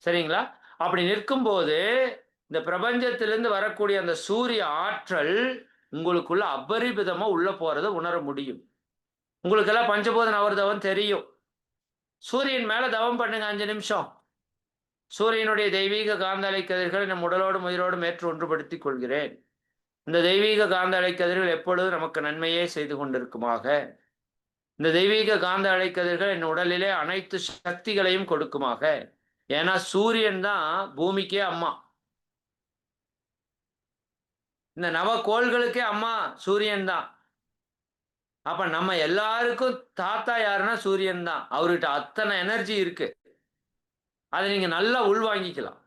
சரிங்களா? அப்படி நிற்கும்போது, இந்த பிரபஞ்சத்திலிருந்து வரக்கூடிய அந்த சூரிய ஆற்றல் உங்களுக்குள்ள அபரிமிதமா உள்ள போறத உணர முடியும். உங்களுக்கெல்லாம் பஞ்சபூத நவர்தவம் தெரியும். சூரியன் மேல தவம் பண்ணுங்க 5 நிமிஷம். சூரியனுடைய தெய்வீக காந்த அலை கதிர்களை நம் உடலோடும் உயிரோடும் ஏற்று ஒன்றுபடுத்திக் கொள்கிறேன். இந்த தெய்வீக காந்த அலை கதிர்கள் எப்பொழுதும் நமக்கு நன்மையே செய்து கொண்டிருக்குமாக. இந்த தெய்வீக காந்த அலை கதிர்கள் என் உடலிலே அனைத்து சக்திகளையும் கொடுக்குமாக. ஏன்னா சூரியன் தான் பூமிக்கே அம்மா. இந்த நவகோள்களுக்கே அம்மா சூரியன் தான். அப்ப நம்ம எல்லாருக்கும் தாத்தா யாருன்னா சூரியன் தான். அவர்கிட்ட அத்தனை எனர்ஜி இருக்கு. அத நீங்க நல்லா உள்வாங்கிக்கலாம்.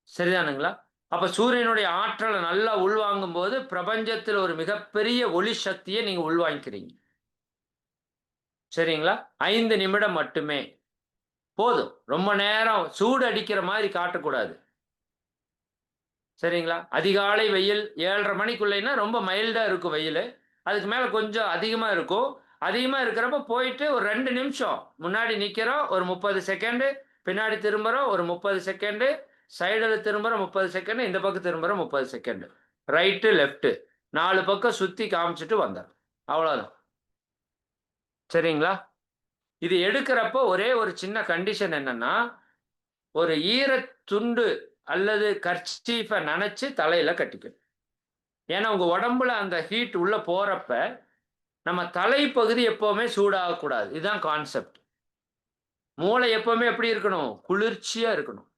சரிதானுங்களா? அப்ப சூரியனுடைய ஆற்றல நல்லா உள்வாங்கும்போது, பிரபஞ்சத்தில ஒரு மிகப்பெரிய ஒளி சக்திய நீங்க உள்வாங்கிக்கிறீங்க. சரிங்களா? 5 நிமிடம் மட்டுமே. போதும். ரொம்ப நேரம் சூடு அடிக்கிற மாரி காட்டக்கூடாது. சரிங்களா? அதிகாலை வெயில் 7:30 மணிக்குள்ளேன்னா ரொம்ப மைல்டா இருக்கும் வெயிலு. அதுக்கு மேல கொஞ்சம் அதிகமா இருக்கும். அதிகமா இருக்கிறப்ப போயிட்டு ஒரு 2 நிமிஷம் முன்னாடி நிக்கிறோம். ஒரு 30 செகண்டு. பின்னாடி திரும்புறோம். ஒரு 30 செகண்டு. சைடுல திரும்புறோம் 30 செகண்டு. இந்த பக்கம் திரும்புறோம் 30 செகண்டு. ரைட்டு, லெஃப்ட்டு 4 பக்கம் சுத்தி காமிச்சுட்டு வந்துரணும். அவ்வளோதான். சரிங்களா? இது எடுக்கிறப்போ ஒரே ஒரு சின்ன கண்டிஷன் என்னன்னா, ஒரு ஈரத் துண்டு அல்லது கர்ச்சீஃப நனைச்சு தலையில கட்டிக்கணும். ஏன்னா, உங்க உடம்புல அந்த ஹீட் உள்ள போறப்ப, நம்ம தலைப்பகுதி எப்பவுமே சூடாகக்கூடாது. இதுதான் கான்செப்ட். மூளை எப்பவுமே எப்படி இருக்கணும்? குளிர்ச்சியா இருக்கணும்.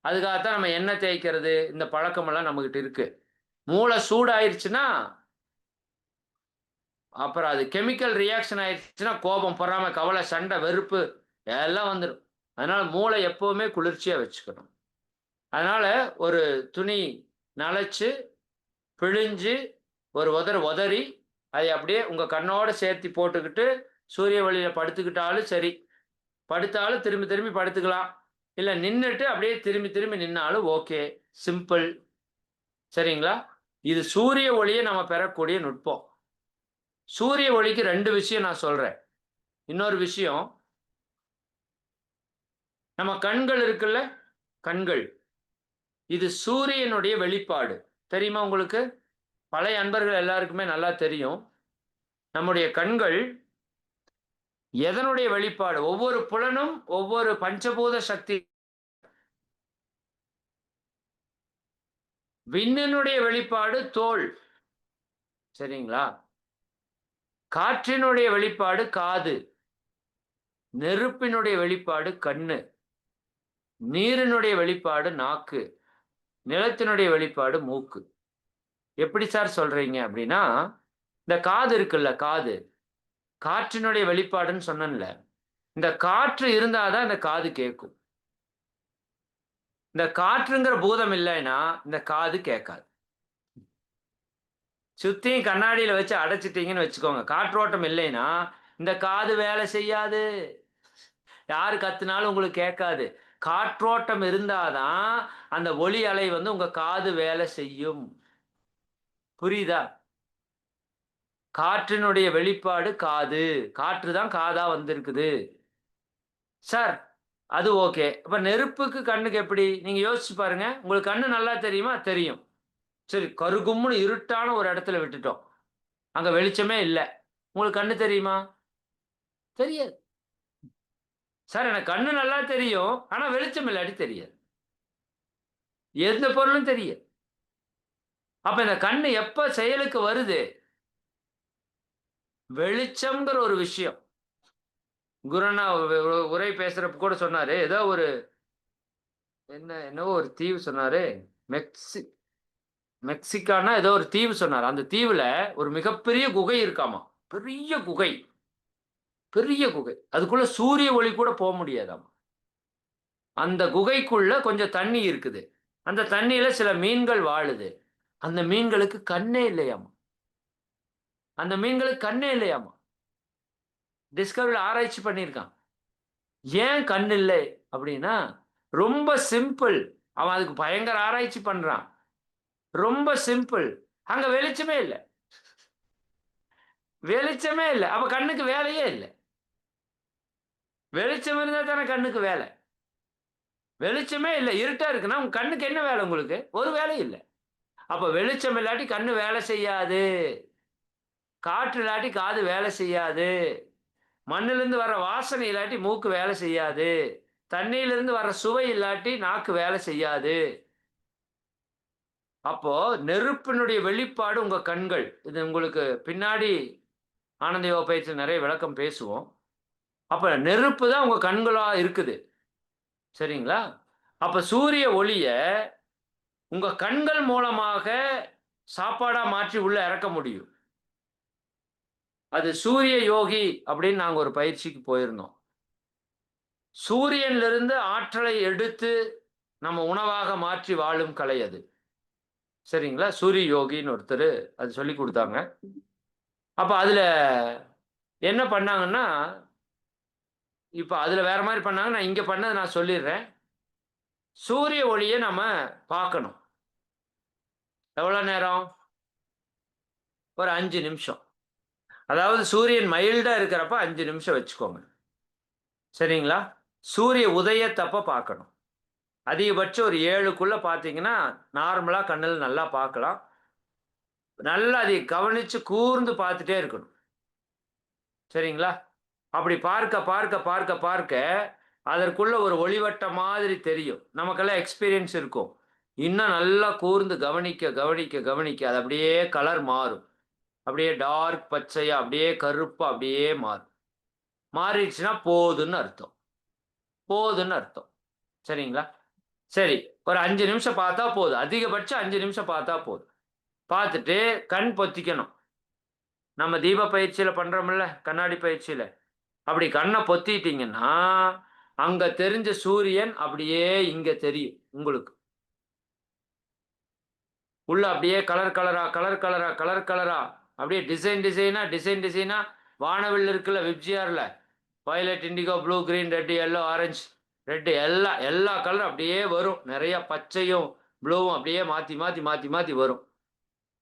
அதுக்காகத்தான் நம்ம எண்ணெய் தேய்க்கிறது, இந்த பழக்கமெல்லாம் நம்மகிட்ட இருக்கு. மூளை சூடாயிருச்சுன்னா, அப்புறம் அது கெமிக்கல் ரியாக்ஷன் ஆயிருச்சுன்னா, கோபம், பொறாமை, கவலை, சண்டை, வெறுப்பு எல்லாம் வந்துரும். அதனால மூளை எப்பவுமே குளிர்ச்சியா வச்சுக்கணும். அதனால ஒரு துணி நனைச்சு, பிழிஞ்சு, ஒரு உதறி, அதை அப்படியே உங்க கண்ணோட சேர்த்து போட்டுக்கிட்டு, சூரிய ஒளியில படுத்துக்கிட்டாலும் சரி. படுத்தாலும் திரும்பி திரும்பி படுத்துக்கலாம். இல்ல நின்னுட்டு அப்படியே திரும்பி திரும்பி நின்னாலும் ஓகே. சிம்பிள். சரிங்களா? இது சூரிய ஒளிய நம்ம பெறக்கூடிய நுட்பம். சூரிய ஒளிக்கு 2 விஷயம் நான் சொல்றேன். இன்னொரு விஷயம், நம்ம கண்கள் இருக்குல்ல? கண்கள். இது சூரியனுடைய வெளிப்பாடு. தெரியுமா உங்களுக்கு? பழைய அன்பர்கள் எல்லாருக்குமே நல்லா தெரியும். நம்முடைய கண்கள் எதனுடைய வெளிப்பாடு? ஒவ்வொரு புலனும் ஒவ்வொரு பஞ்சபூத சக்தி. விண்ணினுடைய வெளிப்பாடு தோல். சரிங்களா? காற்றினுடைய வெளிப்பாடு காது. நெருப்பினுடைய வெளிப்பாடு கண்ணு. நீரினுடைய வெளிப்பாடு நாக்கு. நிலத்தினுடைய வெளிப்பாடு மூக்கு. எப்படி சார் சொல்றீங்க அப்படின்னா, இந்த காது இருக்குல்ல காது. காற்றினுடைய வெளிப்பாடுன்னு சொன்னேன்ல. இந்த காற்று இருந்தா தான் இந்த காது கேட்கும். இந்த காற்றுங்கிற பூதம் இல்லைன்னா, இந்த காது கேட்காது. சுத்தியும் கண்ணாடியில வச்சு அடைச்சிட்டீங்கன்னு வச்சுக்கோங்க. காற்றோட்டம் இல்லைன்னா, இந்த காது வேலை செய்யாது. யாரு கத்துனாலும் உங்களுக்கு கேட்காது. காற்றோட்டம் இருந்தா தான், அந்த ஒலி அலை வந்து உங்க காது வேலை செய்யும். புரியுதா? காற்றினுடைய வெளிப்பாடு காது. காற்று தான் காதா வந்திருக்குது. சார், அது ஓகே. அப்ப நெருப்புக்கு, கண்ணுக்கு எப்படி? நீங்க யோசிச்சு பாருங்க. உங்களுக்கு கண்ணு நல்லா தெரியுமா? தெரியும். சரி, கருகும்னு இருட்டான ஒரு இடத்துல விட்டுட்டோம். அங்க வெளிச்சமே இல்ல. உங்களுக்கு கண்ணு தெரியுமா? தெரியாது. சார், எனக்கு கண்ணு நல்லா தெரியும். ஆனா வெளிச்சம் இல்லாட்டி தெரியாது. எந்த பொருளும் தெரியாது. அப்ப இந்த கண்ணு எப்ப செயலுக்கு வருது? வெளிச்சம்ங்கிற ஒரு விஷயம். குருஅண்ணா உரை பேசுறப்ப கூட சொன்னாரு. ஏதோ ஒரு என்னவோ ஒரு தீவு சொன்னாரு. மெக்சி மெக்சிகான்னா ஏதோ ஒரு தீவு சொன்னாரு. அந்த தீவுல ஒரு மிகப்பெரிய குகை இருக்காமா. பெரிய குகை. பெரிய குகை. அதுக்குள்ள சூரிய ஒளி கூட முடியாதாமா. அந்த குகைக்குள்ள கொஞ்சம் தண்ணி இருக்குது. அந்த தண்ணீல சில மீன்கள் வாழுது. அந்த மீன்களுக்கு கண்ணே இல்லையாமா. அந்த மீன்களுக்கு கண்ணே இல்லையாமா. டிஸ்கவரில ஆராய்ச்சி பண்ணியிருக்கான். ஏன் கண் இல்லை அப்படின்னா, ரொம்ப சிம்பிள். அவன் அதுக்கு பயங்கர ஆராய்ச்சி பண்றான். ரொம்ப சிம்பிள். அங்க வெளிச்சமே இல்ல. வெளிச்சமே இல்ல. அப்ப கண்ணுக்கு வேலையே இல்ல. வெளிச்சம் இருந்தா தானே கண்ணுக்கு வேலை. வெளிச்சமே இல்ல. இருட்டா இருக்குன்னா, உங்க கண்ணுக்கு என்ன வேலை உங்களுக்கு? ஒரு வேலையும் இல்ல. அப்ப வெளிச்சம் இல்லாட்டி கண்ணு வேலை செய்யாது. காற்று இல்லாட்டி காது வேலை செய்யாது. மண்ணிலிருந்து வர வாசனை இல்லாட்டி மூக்கு வேலை செய்யாது. தண்ணீயிலிருந்து வர சுவை இல்லாட்டி நாக்கு வேலை செய்யாது. அப்போ நெருப்பினுடைய வெளிப்பாடு உங்க கண்கள். இது உங்களுக்கு பின்னாடி ஆனந்த யோக பயிற்சியில நெறைய விளக்கம் பேசுவோம். அப்ப நெருப்பு தான் உங்க கண்களா இருக்குது. சரிங்களா? அப்ப சூரிய ஒளிய உங்க கண்கள் மூலமாக சாப்பாடா மாற்றி உள்ள இறக்க முடியும். அது சூரிய யோகி அப்படின்னு நாங்க ஒரு பயிற்சிக்கு போயிருந்தோம். சூரியனிலிருந்து ஆற்றலை எடுத்து நம்ம உணவாக மாற்றி வாழும் கலை அது. சரிங்களா? சூரிய யோகின்னு ஒருத்தரு அது சொல்லிக் குடுத்தாங்க. அப்ப அதுல என்ன பண்ணாங்கன்னா, இப்ப அதுல வேற மாரி பண்ணாங்க. நான் இங்க பண்ணத நான் சொல்லிர்றேன். சூரிய ஒளிய நம்ம பார்க்கணும். எவ்வளோ நேரம்? ஒரு 5 நிமிஷம். அதாவது சூரியன் மைல்டா இருக்கிறப்ப 5 நிமிஷம் வச்சுக்கோங்க. சரிங்களா? சூரிய உதயத்தப்ப பார்க்கணும். அதிகபட்சம் ஒரு 7க்குள்ள பார்த்தீங்கன்னா, நார்மலா கண்ணுல நல்லா பார்க்கலாம். நல்லா அதை கவனிச்சு கூர்ந்து பார்த்துட்டே இருக்கணும். சரிங்களா? அப்படி பார்க்க, பார்க்க, பார்க்க, பார்க்க அதற்குள்ள ஒரு ஒளிவட்டம் மாதிரி தெரியும். நமக்கெல்லாம் எக்ஸ்பீரியன்ஸ் இருக்கும். இன்னும் நல்லா கூர்ந்து கவனிக்க, கவனிக்க, கவனிக்க அது அப்படியே கலர் மாறும். அப்படியே டார்க் பச்சையா, அப்படியே கருப்பா அப்படியே மாறும். மாறிடுச்சுன்னா போதுன்னு அர்த்தம். போதுன்னு அர்த்தம். சரிங்களா? சரி. ஒரு 5 நிமிஷம் பார்த்தா போதும். அதிகபட்சம் 5 நிமிஷம் பார்த்தா போதும். பார்த்துட்டு கண் பொத்திக்கணும். நம்ம தீப பயிற்சியில பண்றோம்ல, கண்ணாடி பயிற்சியில. அப்படி கண்ண பொத்திட்டீங்கன்னா, அங்க தெரிஞ்ச சூரியன் அப்படியே இங்க தெரியும் உங்களுக்கு. உள்ள அப்படியே கலர் கலரா, கலர் கலரா, கலர் கலரா அப்படியே டிசைன் டிசைனா, டிசைன் டிசைனா வானவில் இருக்குல்ல விப்ஜிஆர்ல. Violet, indigo, blue, green, red, yellow, orange, red எல்லா எல்லா கலரும் அப்படியே வரும். நெறைய பச்சையும், ப்ளூவும் அப்படியே மாத்தி, மாத்தி, மாத்தி, மாத்தி வரும்.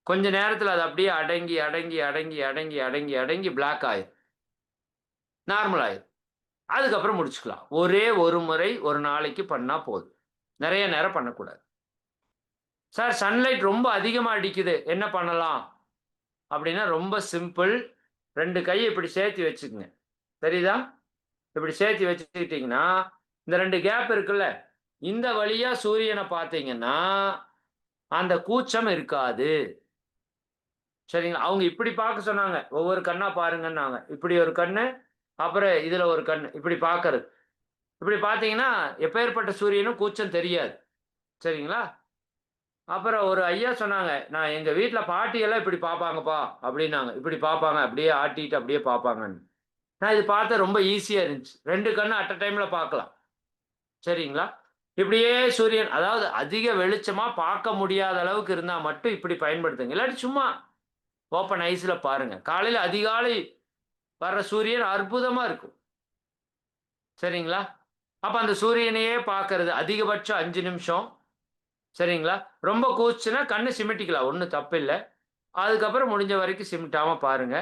கொஞ்ச நேரத்துல அது அப்படியே அடங்கி, அடங்கி, அடங்கி, அடங்கி, அடங்கி, அடங்கி பிளாக் ஆயிரும். நார்மல் ஆயிரும். அதுக்கப்புறம் முடிச்சுக்கலாம். ஒரே ஒரு முறை ஒரு நாளைக்கு பண்ணா போதும். நெறைய நேரம் பண்ணக்கூடாது. சார், சன்லைட் ரொம்ப அதிகமா அடிக்குது. என்ன பண்ணலாம்? அப்படின்னா ரொம்ப சிம்பிள். 2 கைய இப்படி சேர்த்து வச்சுக்கங்க. தெரியுதா? இப்படி சேர்த்து வச்சுக்கிட்டீங்கன்னா, இந்த 2 கேப் இருக்குல்ல, இந்த வழியா சூரியன பார்த்தீங்கன்னா, அந்த கூச்சம் இருக்காது. சரிங்களா? அவங்க இப்படி பார்க்க சொன்னாங்க. ஒவ்வொரு கண்ணா பாருங்கன்னாங்க. இப்படி ஒரு கண்ணு, அப்புறம் இதுல ஒரு கண்ணு. இப்படி பார்க்கறது. இப்படி பார்த்தீங்கன்னா, எப்பேர்ப்பட்ட சூரியனும் கூச்சம் தெரியாது. சரிங்களா? அப்புறம் ஒரு ஐயா சொன்னாங்க, "நான் எங்க வீட்ல பாட்டியெல்லாம் இப்படி பார்ப்பாங்கப்பா" அப்படின்னாங்க. இப்படி பார்ப்பாங்க. அப்படியே ஆட்டிட்டு அப்படியே பார்ப்பாங்கன்னு. நான் இது பார்த்தேன் ரொம்ப ஈஸியா இருந்துச்சு. 2 கண்ணு அட் அ டைம்ல பார்க்கலாம். சரிங்களா? இப்படியே சூரியன் அதாவது அதிக வெளிச்சமா பார்க்க முடியாத அளவுக்கு இருந்தா மட்டும் இப்படி பயன்படுத்துங்க. இல்லாட்டி சும்மா ஓப்பன் ஐஸ்ல பாருங்க. காலையில அதிகாலை வர்ற சூரியன் அற்புதமா இருக்கும். சரிங்களா? அப்ப அந்த சூரியனையே பார்க்கறது அதிகபட்சம் 5 நிமிஷம். சரிங்களா? ரொம்ப கூச்சுன்னா கண்ணு சிமிட்டிக்கலாம். ஒண்ணும் தப்பில்ல. அதுக்கப்புறம் முடிஞ்ச வரைக்கும் சிமிட்டாம பாருங்க.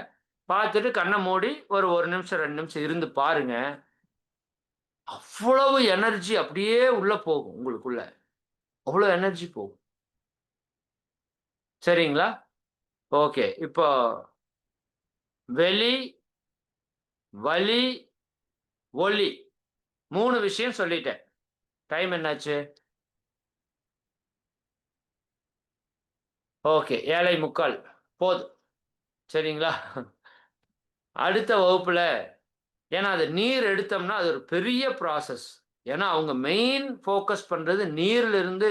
பார்த்துட்டு கண்ண மூடி ஒரு 1 நிமிஷம், 2 நிமிஷம் இருந்து பாருங்க. அவ்வளவு எனர்ஜி அப்படியே உள்ள போகும் உங்களுக்குள்ள. அவ்வளோ எனர்ஜி போகும். சரிங்களா? ஓகே. இப்போ வெளி, வலி, ஒளி 3 விஷயம் சொல்லிட்டேன். டைம் என்னாச்சு? ஓகே. 7:45 போதும். சரிங்களா? அடுத்த வகுப்புல ஏன்னா அது நீர் எடுத்தோம்னா, அது ஒரு பெரிய ப்ராசஸ். ஏன்னா அவங்க மெயின் ஃபோக்கஸ் பண்றது நீர்ல இருந்து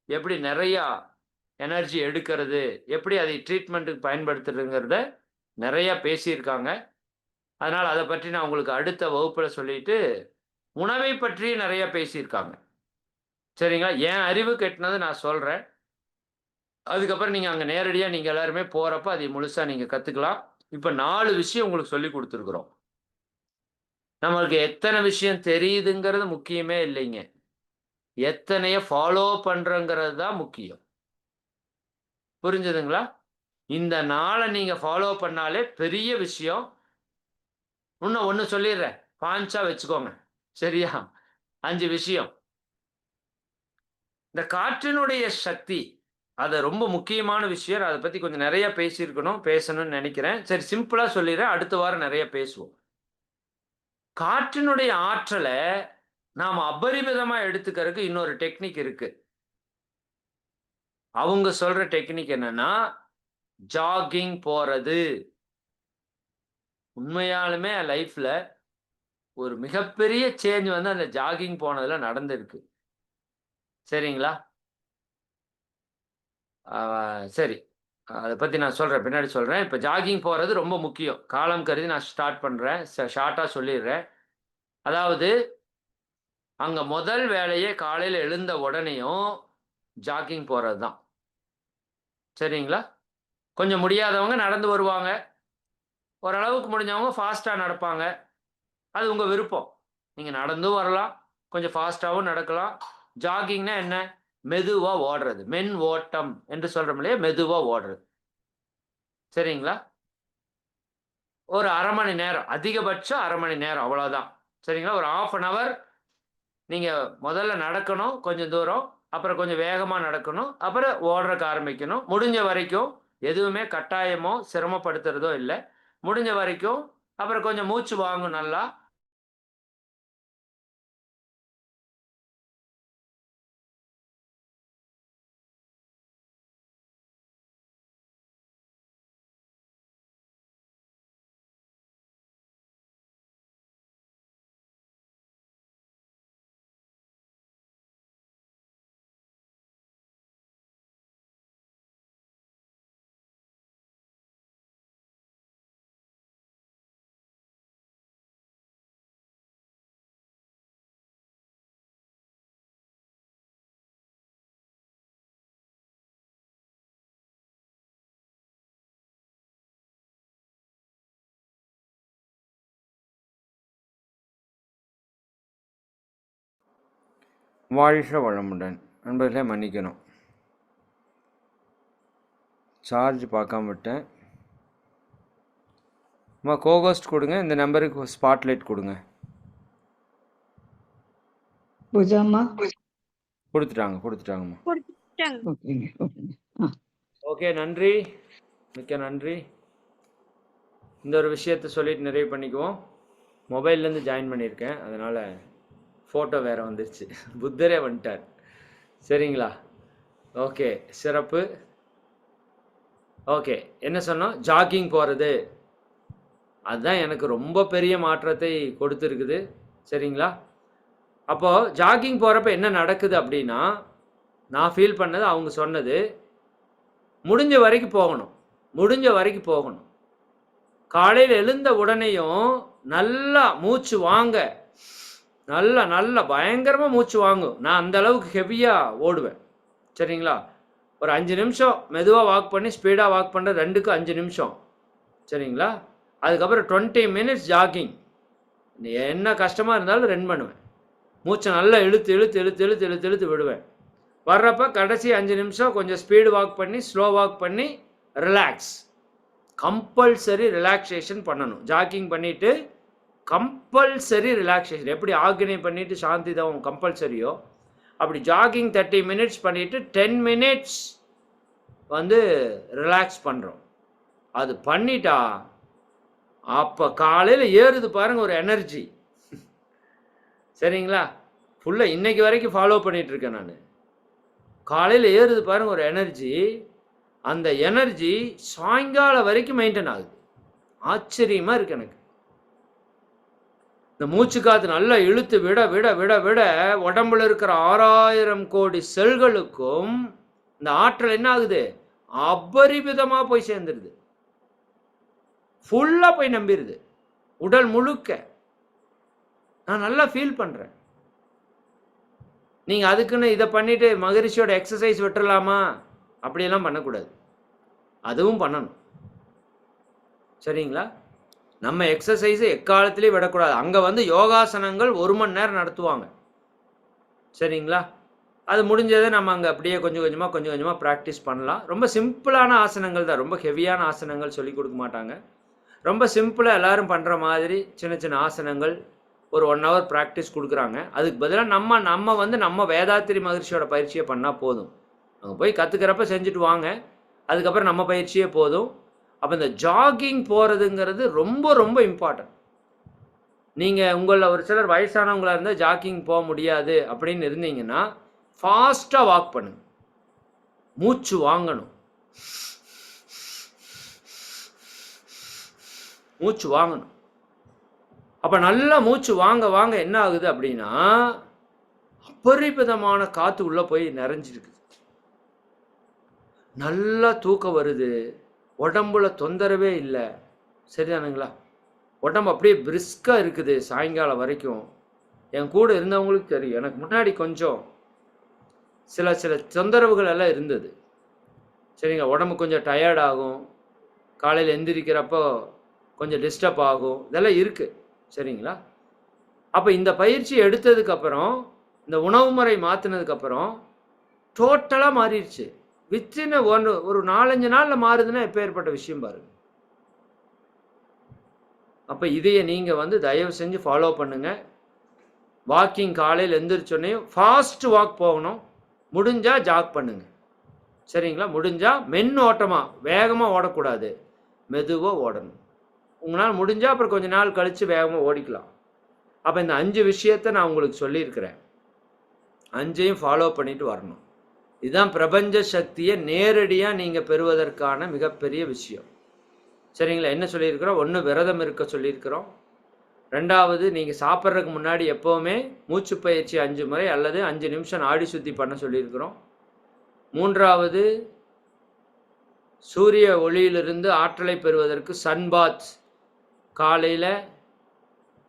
எப்படி நெறையா எனர்ஜி எடுக்கிறது, எப்படி அதை ட்ரீட்மென்ட்க்கு பயன்படுத்துறதுங்கிறத நெறையா பேசியிருக்காங்க. அதனால அத பற்றி நான் உங்களுக்கு அடுத்த வகுப்புல சொல்லிட்டு, உணவை பற்றி நெறைய பேசியிருக்காங்க. சரிங்களா? என் அறிவுக்கு எட்டுனத நான் சொல்றேன். அதுக்கப்புறம் நீங்க அங்க நேரடியா நீங்க எல்லாருமே போறப்ப அதை முழுசா நீங்க கத்துக்கலாம். இப்ப 4 விஷயம் உங்களுக்கு சொல்லிக் குடுத்துருக்குறோம். நம்மளுக்கு எத்தன விஷயம் தெரியுதுங்கிறது முக்கியமே இல்லைங்க. எத்தனைய ஃபாலோ பண்றோங்கிறது தான் முக்கியம். புரிஞ்சதுங்களா? இந்த 4 நீங்க ஃபாலோ பண்ணாலே பெரிய விஷயம். இன்னும் 1 சொல்லிர்றேன். பாயிண்ட்ஸா வச்சுக்கோங்க. சரியா? 5 விஷயம். இந்த காற்றினுடைய சக்தி, அது ரொம்ப முக்கியமான விஷயம். அத பத்தி கொஞ்சம் நெறைய பேசியிருக்கணும், பேசணும்னு நெனைக்கிறேன். சரி சிம்பிளா சொல்லிர்றேன். அடுத்த வாரம் நெறைய பேசுவோம். காற்றினுடைய ஆற்றல நாம அபரிமிதமா எடுத்துக்கிறதுக்கு இன்னொரு டெக்னிக் இருக்கு. அவங்க சொல்ற டெக்னிக் என்னன்னா, ஜாக்கிங் போறது. உண்மையாலுமே என் லைஃப்ல ஒரு மிகப்பெரிய சேஞ்ச் வந்து அந்த ஜாக்கிங் போனதுல நடந்திருக்கு. சரிங்களா? ஆ சரி. அத பத்தி நான் சொல்றேன். பின்னாடி சொல்றேன். இப்ப ஜாக்கிங் போறது ரொம்ப முக்கியம். காலம் கருதி நான் ஸ்டார்ட் பண்றேன். ஷார்ட்டா சொல்லிர்றேன். அதாவது அங்க முதல் வேலையே காலையில எழுந்த உடனேயும் ஜாக்கிங் போறது தான். சரிங்களா? கொஞ்சம் முடியாதவங்க நடந்து வருவாங்க. ஓரளவுக்கு முடிஞ்சவங்க ஃபாஸ்ட்டா நடப்பாங்க. அது உங்க விருப்பம். நீங்க நடந்தும் வரலாம். கொஞ்சம் ஃபாஸ்ட்டாவும் நடக்கலாம். ஜாக்கிங்னா என்ன? மெதுவா ஓடுறது. ஓட்டம் என்று சொல்றோம் இல்லையா? மெதுவா ஓடுறது. சரிங்களா? ஒரு 1/2 மணி நேரம். அதிகபட்சம் 1/2 மணி நேரம் அவ்வளோதான். சரிங்களா? ஒரு 1/2 அன் ஹவர் நீங்க முதல்ல நடக்கணும் கொஞ்சம் தூரம். அப்புறம் கொஞ்சம் வேகமா நடக்கணும். அப்புறம் ஓடுறக்கு ஆரம்பிக்கணும். முடிஞ்ச வரைக்கும் எதுவுமே கட்டாயமோ, சிரமப்படுத்துறதோ இல்ல. முடிஞ்ச வரைக்கும் அப்புறம் கொஞ்சம் மூச்சு வாங்கும் நல்லா. வாழ்க வளமுடன். நண்பர்களே மன்னிக்கணும். சார்ஜ் பார்க்காம விட்டேன். அம்மா கோகோஸ்ட் கொடுங்க. இந்த நம்பருக்கு ஸ்பாட்லைட் கொடுங்க. பூஜாம்மா கொடுத்துட்டாங்கம்மா. ஓகேங்க ஓகேங்க. ஓகே நன்றி. மிக்க நன்றி. இந்த ஒரு விஷயத்த சொல்லிட்டு நிறைவு பண்ணிக்குவோம். மொபைல்லேருந்து ஜாயின் பண்ணியிருக்கேன். அதனால் ஃபோட்டோ வேறு வந்துருச்சு. புத்தரே வந்துட்டார். சரிங்களா? ஓகே சிறப்பு. ஓகே என்ன சொன்னோம்? ஜாக்கிங் போகிறது. அதுதான் எனக்கு ரொம்ப பெரிய மாற்றத்தை கொடுத்துருக்குது. சரிங்களா? அப்போது ஜாக்கிங் போகிறப்ப என்ன நடக்குது அப்படின்னா, நான் ஃபீல் பண்ணது அவங்க சொன்னது, முடிஞ்ச வரைக்கும் போகணும். முடிஞ்ச வரைக்கும் போகணும். காலையில் எழுந்த உடனேயும் நல்லா மூச்சு வாங்க. நல்லா பயங்கரமாக மூச்சு வாங்கும். நான் அந்த அளவுக்கு ஹெவியாக ஓடுவேன். சரிங்களா? ஒரு 5 நிமிஷம் மெதுவாக வாக் பண்ணி ஸ்பீடாக வாக் பண்ணுற 2க்கு 5 நிமிஷம். சரிங்களா? அதுக்கப்புறம் 20 மினிட்ஸ் ஜாகிங். என்ன கஷ்டமாக இருந்தாலும் ரன் பண்ணுவேன். மூச்சை நல்லா இழுத்து இழுத்து இழுத்து இழுத்து இழுத்து இழுத்து விடுவேன். வர்றப்ப கடைசி 5 நிமிஷம் கொஞ்சம் ஸ்பீடு வாக் பண்ணி ஸ்லோ வாக் பண்ணி ரிலாக்ஸ். கம்பல்சரி ரிலாக்ஸேஷன் பண்ணணும். ஜாக்கிங் பண்ணிவிட்டு கம்பல்சரி ரிலாக்ஸேஷன். எப்படி ஆக்னி பண்ணிவிட்டு சாந்தி தவம் கம்பல்சரியோ, அப்படி ஜாகிங் 30 மினிட்ஸ் பண்ணிவிட்டு 10 மினிட்ஸ் வந்து ரிலாக்ஸ் பண்ணுறோம். அது பண்ணிட்டா அப்போ காலையில் ஏறுது பாருங்கள் ஒரு எனர்ஜி. சரிங்களா? ஃபுல்லாக இன்னைக்கு வரைக்கும் ஃபாலோ பண்ணிகிட்ருக்கேன் நான். காலையில் ஏறுது பாருங்கள் ஒரு எனர்ஜி. அந்த எனர்ஜி சாயங்காலம் வரைக்கும் மெயின்டைன் ஆகுது. ஆச்சரியமாக இருக்குது எனக்கு. இந்த மூச்சு காற்று நல்லா இழுத்து விட விட விட விட உடம்புல இருக்கிற 6000 கோடி செல்களுக்கும் இந்த ஆற்றல் என்ன ஆகுது? அபரிமிதமாக போய் சேர்ந்துருது. ஃபுல்லாக போய் நம்பிடுது உடல் முழுக்க. நான் நல்லா ஃபீல் பண்ணுறேன். நீங்கள் அதுக்குன்னு இதை பண்ணிவிட்டு மகரிஷியோட எக்ஸசைஸ் விட்டுறலாமா? அப்படியெல்லாம் பண்ணக்கூடாது. அதுவும் பண்ணணும். சரிங்களா? நம்ம எக்ஸசைஸை எக்காலத்திலையும் விடக்கூடாது. அங்கே வந்து யோகாசனங்கள் 1 மணி நேரம் நடத்துவாங்க. சரிங்களா? அது முடிஞ்சதை நம்ம அங்கே அப்படியே கொஞ்சம் கொஞ்சமாக ப்ராக்டிஸ் பண்ணலாம். ரொம்ப சிம்பிளான ஆசனங்கள் தான். ரொம்ப ஹெவியான ஆசனங்கள் சொல்லி கொடுக்க மாட்டாங்க. ரொம்ப சிம்பிளாக எல்லோரும் பண்ணுற மாதிரி சின்ன சின்ன ஆசனங்கள் ஒரு 1 ஹவர் ப்ராக்டிஸ் கொடுக்குறாங்க. அதுக்கு பதிலாக நம்ம வந்து நம்ம வேதாத்திரி மகரிஷியோட பயிற்சியை பண்ணால் போதும். அங்கே போய் கற்றுக்கிறப்ப செஞ்சுட்டு வாங்க. அதுக்கப்புறம் நம்ம பயிற்சியே போதும். அப்போ இந்த ஜாகிங் போகிறதுங்கிறது ரொம்ப ரொம்ப இம்பார்ட்டன்ட். நீங்கள் உங்களில் ஒரு சிலர் வயசானவங்களாக இருந்தால் ஜாகிங் போக முடியாது அப்படின்னு இருந்தீங்கன்னா ஃபாஸ்ட்டாக வாக் பண்ணுங்க. மூச்சு வாங்கணும். மூச்சு வாங்கணும். அப்போ நல்லா மூச்சு வாங்க வாங்க என்ன ஆகுது அப்படின்னா அபரிமிதமான காற்று உள்ளே போய் நிறைஞ்சிருக்கு. நல்லா தூக்கம் வருது. உடம்புல தொந்தரவே இல்லை. சரிதானுங்களா? உடம்பு அப்படியே பிரிஸ்காக இருக்குது சாயங்காலம் வரைக்கும். என் கூட இருந்தவங்களுக்கு தெரியும். எனக்கு முன்னாடி கொஞ்சம் சில தொந்தரவுகள் எல்லாம் இருந்தது. சரிங்களா? உடம்பு கொஞ்சம் டயர்ட் ஆகும். காலையில் எந்திரிக்கிறப்போ கொஞ்சம் டிஸ்டர்ப் ஆகும். இதெல்லாம் இருக்குது. சரிங்களா? அப்போ இந்த பயிற்சி எடுத்ததுக்கப்புறம், இந்த உணவு முறை மாற்றினதுக்கப்புறம் டோட்டலாக மாறிடுச்சு. வித்தின் ஒரு 4-5 நாளில் மாறுதுன்னா எப்பேற்பட்ட விஷயம் பாருங்க. அப்போ இதையை நீங்கள் வந்து தயவு செஞ்சு ஃபாலோ பண்ணுங்கள். வாக்கிங் காலையில் எந்திரிச்சோடனே ஃபாஸ்ட் வாக் போகணும். முடிஞ்சால் ஜாக் பண்ணுங்க. சரிங்களா? முடிஞ்சால் ஓட்டமாக வேகமாக ஓடக்கூடாது, மெதுவாக ஓடணும். உங்களால் முடிஞ்சால் அப்புறம் கொஞ்சம் நாள் கழித்து வேகமாக ஓடிக்கலாம். அப்போ இந்த 5 விஷயத்தை நான் உங்களுக்கு சொல்லியிருக்கிறேன். 5ஐயும் ஃபாலோ பண்ணிட்டு வரணும். இதுதான் பிரபஞ்ச சக்தியை நேரடியாக நீங்கள் பெறுவதற்கான மிகப்பெரிய விஷயம். சரிங்களா? என்ன சொல்லியிருக்கிறோம்? 1 விரதம் இருக்க சொல்லியிருக்கிறோம். 2வது நீங்கள் சாப்பிட்றதுக்கு முன்னாடி எப்போவுமே மூச்சு பயிற்சி 5 முறை அல்லது 5 நிமிஷம் நாடி சுத்தி பண்ண சொல்லியிருக்கிறோம். 3வது சூரிய ஒளியிலிருந்து ஆற்றலை பெறுவதற்கு சன்பாத் காலையில்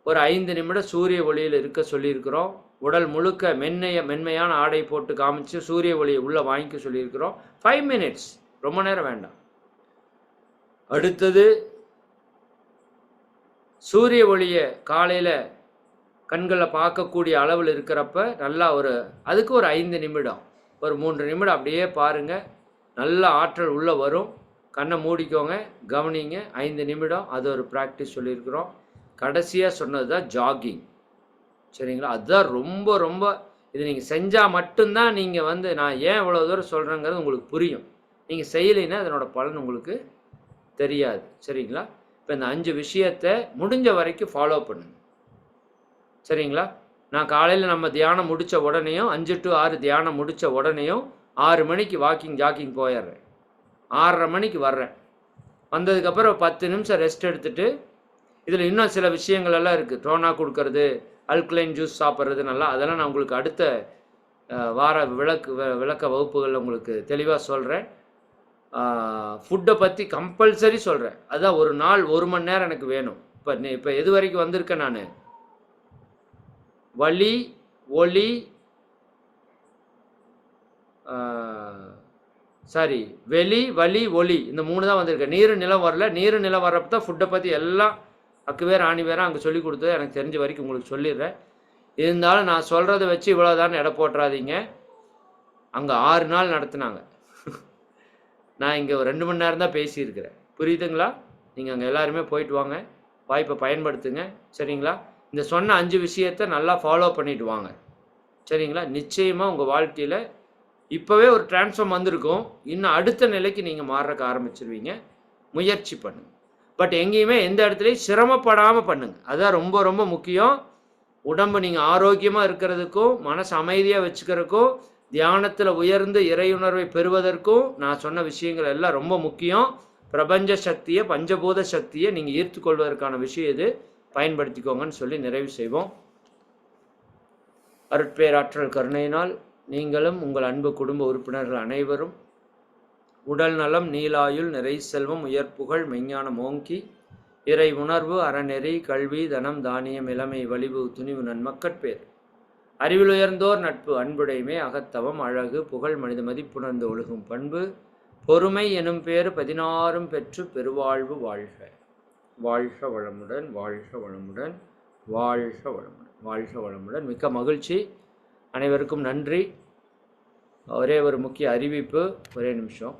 ஒரு 5 நிமிடம் சூரிய ஒளியில் இருக்க சொல்லியிருக்கிறோம். உடல் முழுக்க மென்மையான ஆடை போட்டு காமிச்சு சூரிய ஒளியை உள்ளே வாங்கிக்க சொல்லியிருக்கிறோம். 5 மினிட்ஸ், ரொம்ப நேரம் வேண்டாம். அடுத்தது சூரிய ஒளியை காலையில் கண்களை பார்க்கக்கூடிய அளவில் இருக்கிறப்ப நல்லா அதுக்கு ஒரு 5 நிமிடம், ஒரு 3 நிமிடம் அப்படியே பாருங்கள். நல்ல ஆற்றல் உள்ளே வரும். கண்ணை மூடிக்கோங்க, கவனிங்க. 5 நிமிடம், அது ஒரு ப்ராக்டிஸ் சொல்லியிருக்கிறோம். கடைசியாக சொன்னது தான் ஜாகிங். சரிங்களா? அதுதான் ரொம்ப ரொம்ப இது நீங்கள் செஞ்சால் மட்டும்தான் நீங்கள் வந்து நான் ஏன் இவ்வளோ தூரம் சொல்கிறேங்கிறது உங்களுக்கு புரியும். நீங்கள் செய்யலைன்னா அதனோட பலன் உங்களுக்கு தெரியாது. சரிங்களா? இப்போ இந்த 5 விஷயத்தை முடிஞ்ச வரைக்கும் ஃபாலோ பண்ணுங்க. சரிங்களா? நான் காலையில் நம்ம தியானம் முடித்த உடனேயும் 5 to 6 தியானம் முடித்த உடனேயும் 6 மணிக்கு ஜாக்கிங் போயிடுறேன். 6:30 மணிக்கு வர்றேன். வந்ததுக்கப்புறம் 10 நிமிஷம் ரெஸ்ட் எடுத்துகிட்டு, இதில் இன்னும் சில விஷயங்கள் எல்லாம் இருக்குது. டோனா கொடுக்கறது, அல்கலைன் ஜூஸ் சாப்பிட்றது, நல்லா அதெல்லாம் நான் உங்களுக்கு அடுத்த வார விளக்க வகுப்புகளில் உங்களுக்கு தெளிவாக சொல்கிறேன். ஃபுட்டை பற்றி கம்பல்சரி சொல்கிறேன். அதான் ஒரு நாள் 1 மணி நேரம் எனக்கு வேணும். இப்போ எது வரைக்கும் வந்திருக்கேன் நான்? வலி, ஒளி, சாரி, வெளி, வலி, ஒளி இந்த 3 தான் வந்திருக்கு. நீரு, நிலம் வரல. நீரு, நிலம் வர்றப்ப தான் ஃபுட்டை பற்றி எல்லாம் அக்கு வேறு ஆணி வேறு அங்கே சொல்லி கொடுத்தது எனக்கு தெரிஞ்ச வரைக்கும் உங்களுக்கு சொல்லிடுறேன். இருந்தாலும் நான் சொல்கிறத வச்சு இவ்வளோதான் எடை போட்டுறாதீங்க. அங்கே 6 நாள் நடத்துனாங்க. நான் இங்கே ஒரு 2 மணி நேரம் தான் பேசியிருக்கிறேன். புரியுதுங்களா? நீங்கள் அங்கே எல்லாருமே போயிட்டு வாங்க, வாய்ப்பை பயன்படுத்துங்க. சரிங்களா? இந்த சொன்ன 5 விஷயத்தை நல்லா ஃபாலோ பண்ணிட்டு வாங்க. சரிங்களா? நிச்சயமாக உங்கள் வாழ்க்கையில் இப்போவே ஒரு டிரான்ஸ்ஃபார்ம் வந்திருக்கும். இன்னும் அடுத்த நிலைக்கு நீங்கள் மாறுறக்க ஆரம்பிச்சிருவீங்க. முயற்சி பண்ணுங்க. பட் எங்கேயுமே எந்த இடத்துலையும் சிரமப்படாமல் பண்ணுங்க. அதுதான் ரொம்ப ரொம்ப முக்கியம். உடம்பு நீங்கள் ஆரோக்கியமாக இருக்கிறதுக்கும், மனசு அமைதியாக வச்சுக்கிறதுக்கும், தியானத்தில் உயர்ந்து இறையுணர்வை பெறுவதற்கும் நான் சொன்ன விஷயங்கள் எல்லாம் ரொம்ப முக்கியம். பிரபஞ்ச சக்தியை, பஞ்சபூத சக்தியை நீங்கள் ஈர்த்து கொள்வதற்கான விஷயம் இது. பயன்படுத்திக்கோங்கன்னு சொல்லி நிறைவு செய்வோம். அருட்பேராற்றல் கருணையினால் நீங்களும் உங்கள் அன்பு குடும்ப உறுப்பினர்கள் அனைவரும் உடல் நலம், நீலாயுள், நிறை செல்வம், உயர்ப்புகழ், மெஞ்ஞானம் ஓங்கி, இறை உணர்வு, அறநெறி, கல்வி, தனம், தானியம், இளமை, வலிவு, துணிவு, நன்மக்கட்பேர், அறிவில் உயர்ந்தோர் நட்பு, அன்புடைமை, அகத்தவம், அழகு, புகழ், மனித மதிப்புணர்ந்து ஒழுகும் பண்பு, பொறுமை எனும் பேறு 16 பெற்று பெருவாழ்வு வாழ்க. வாழ்க வளமுடன், வாழ்க வளமுடன், வாழ்க வளமுடன், வாழ்க வளமுடன். மிக்க மகிழ்ச்சி. அனைவருக்கும் நன்றி. ஒரே ஒரு முக்கிய அறிவிப்பு, ஒரே நிமிஷம்.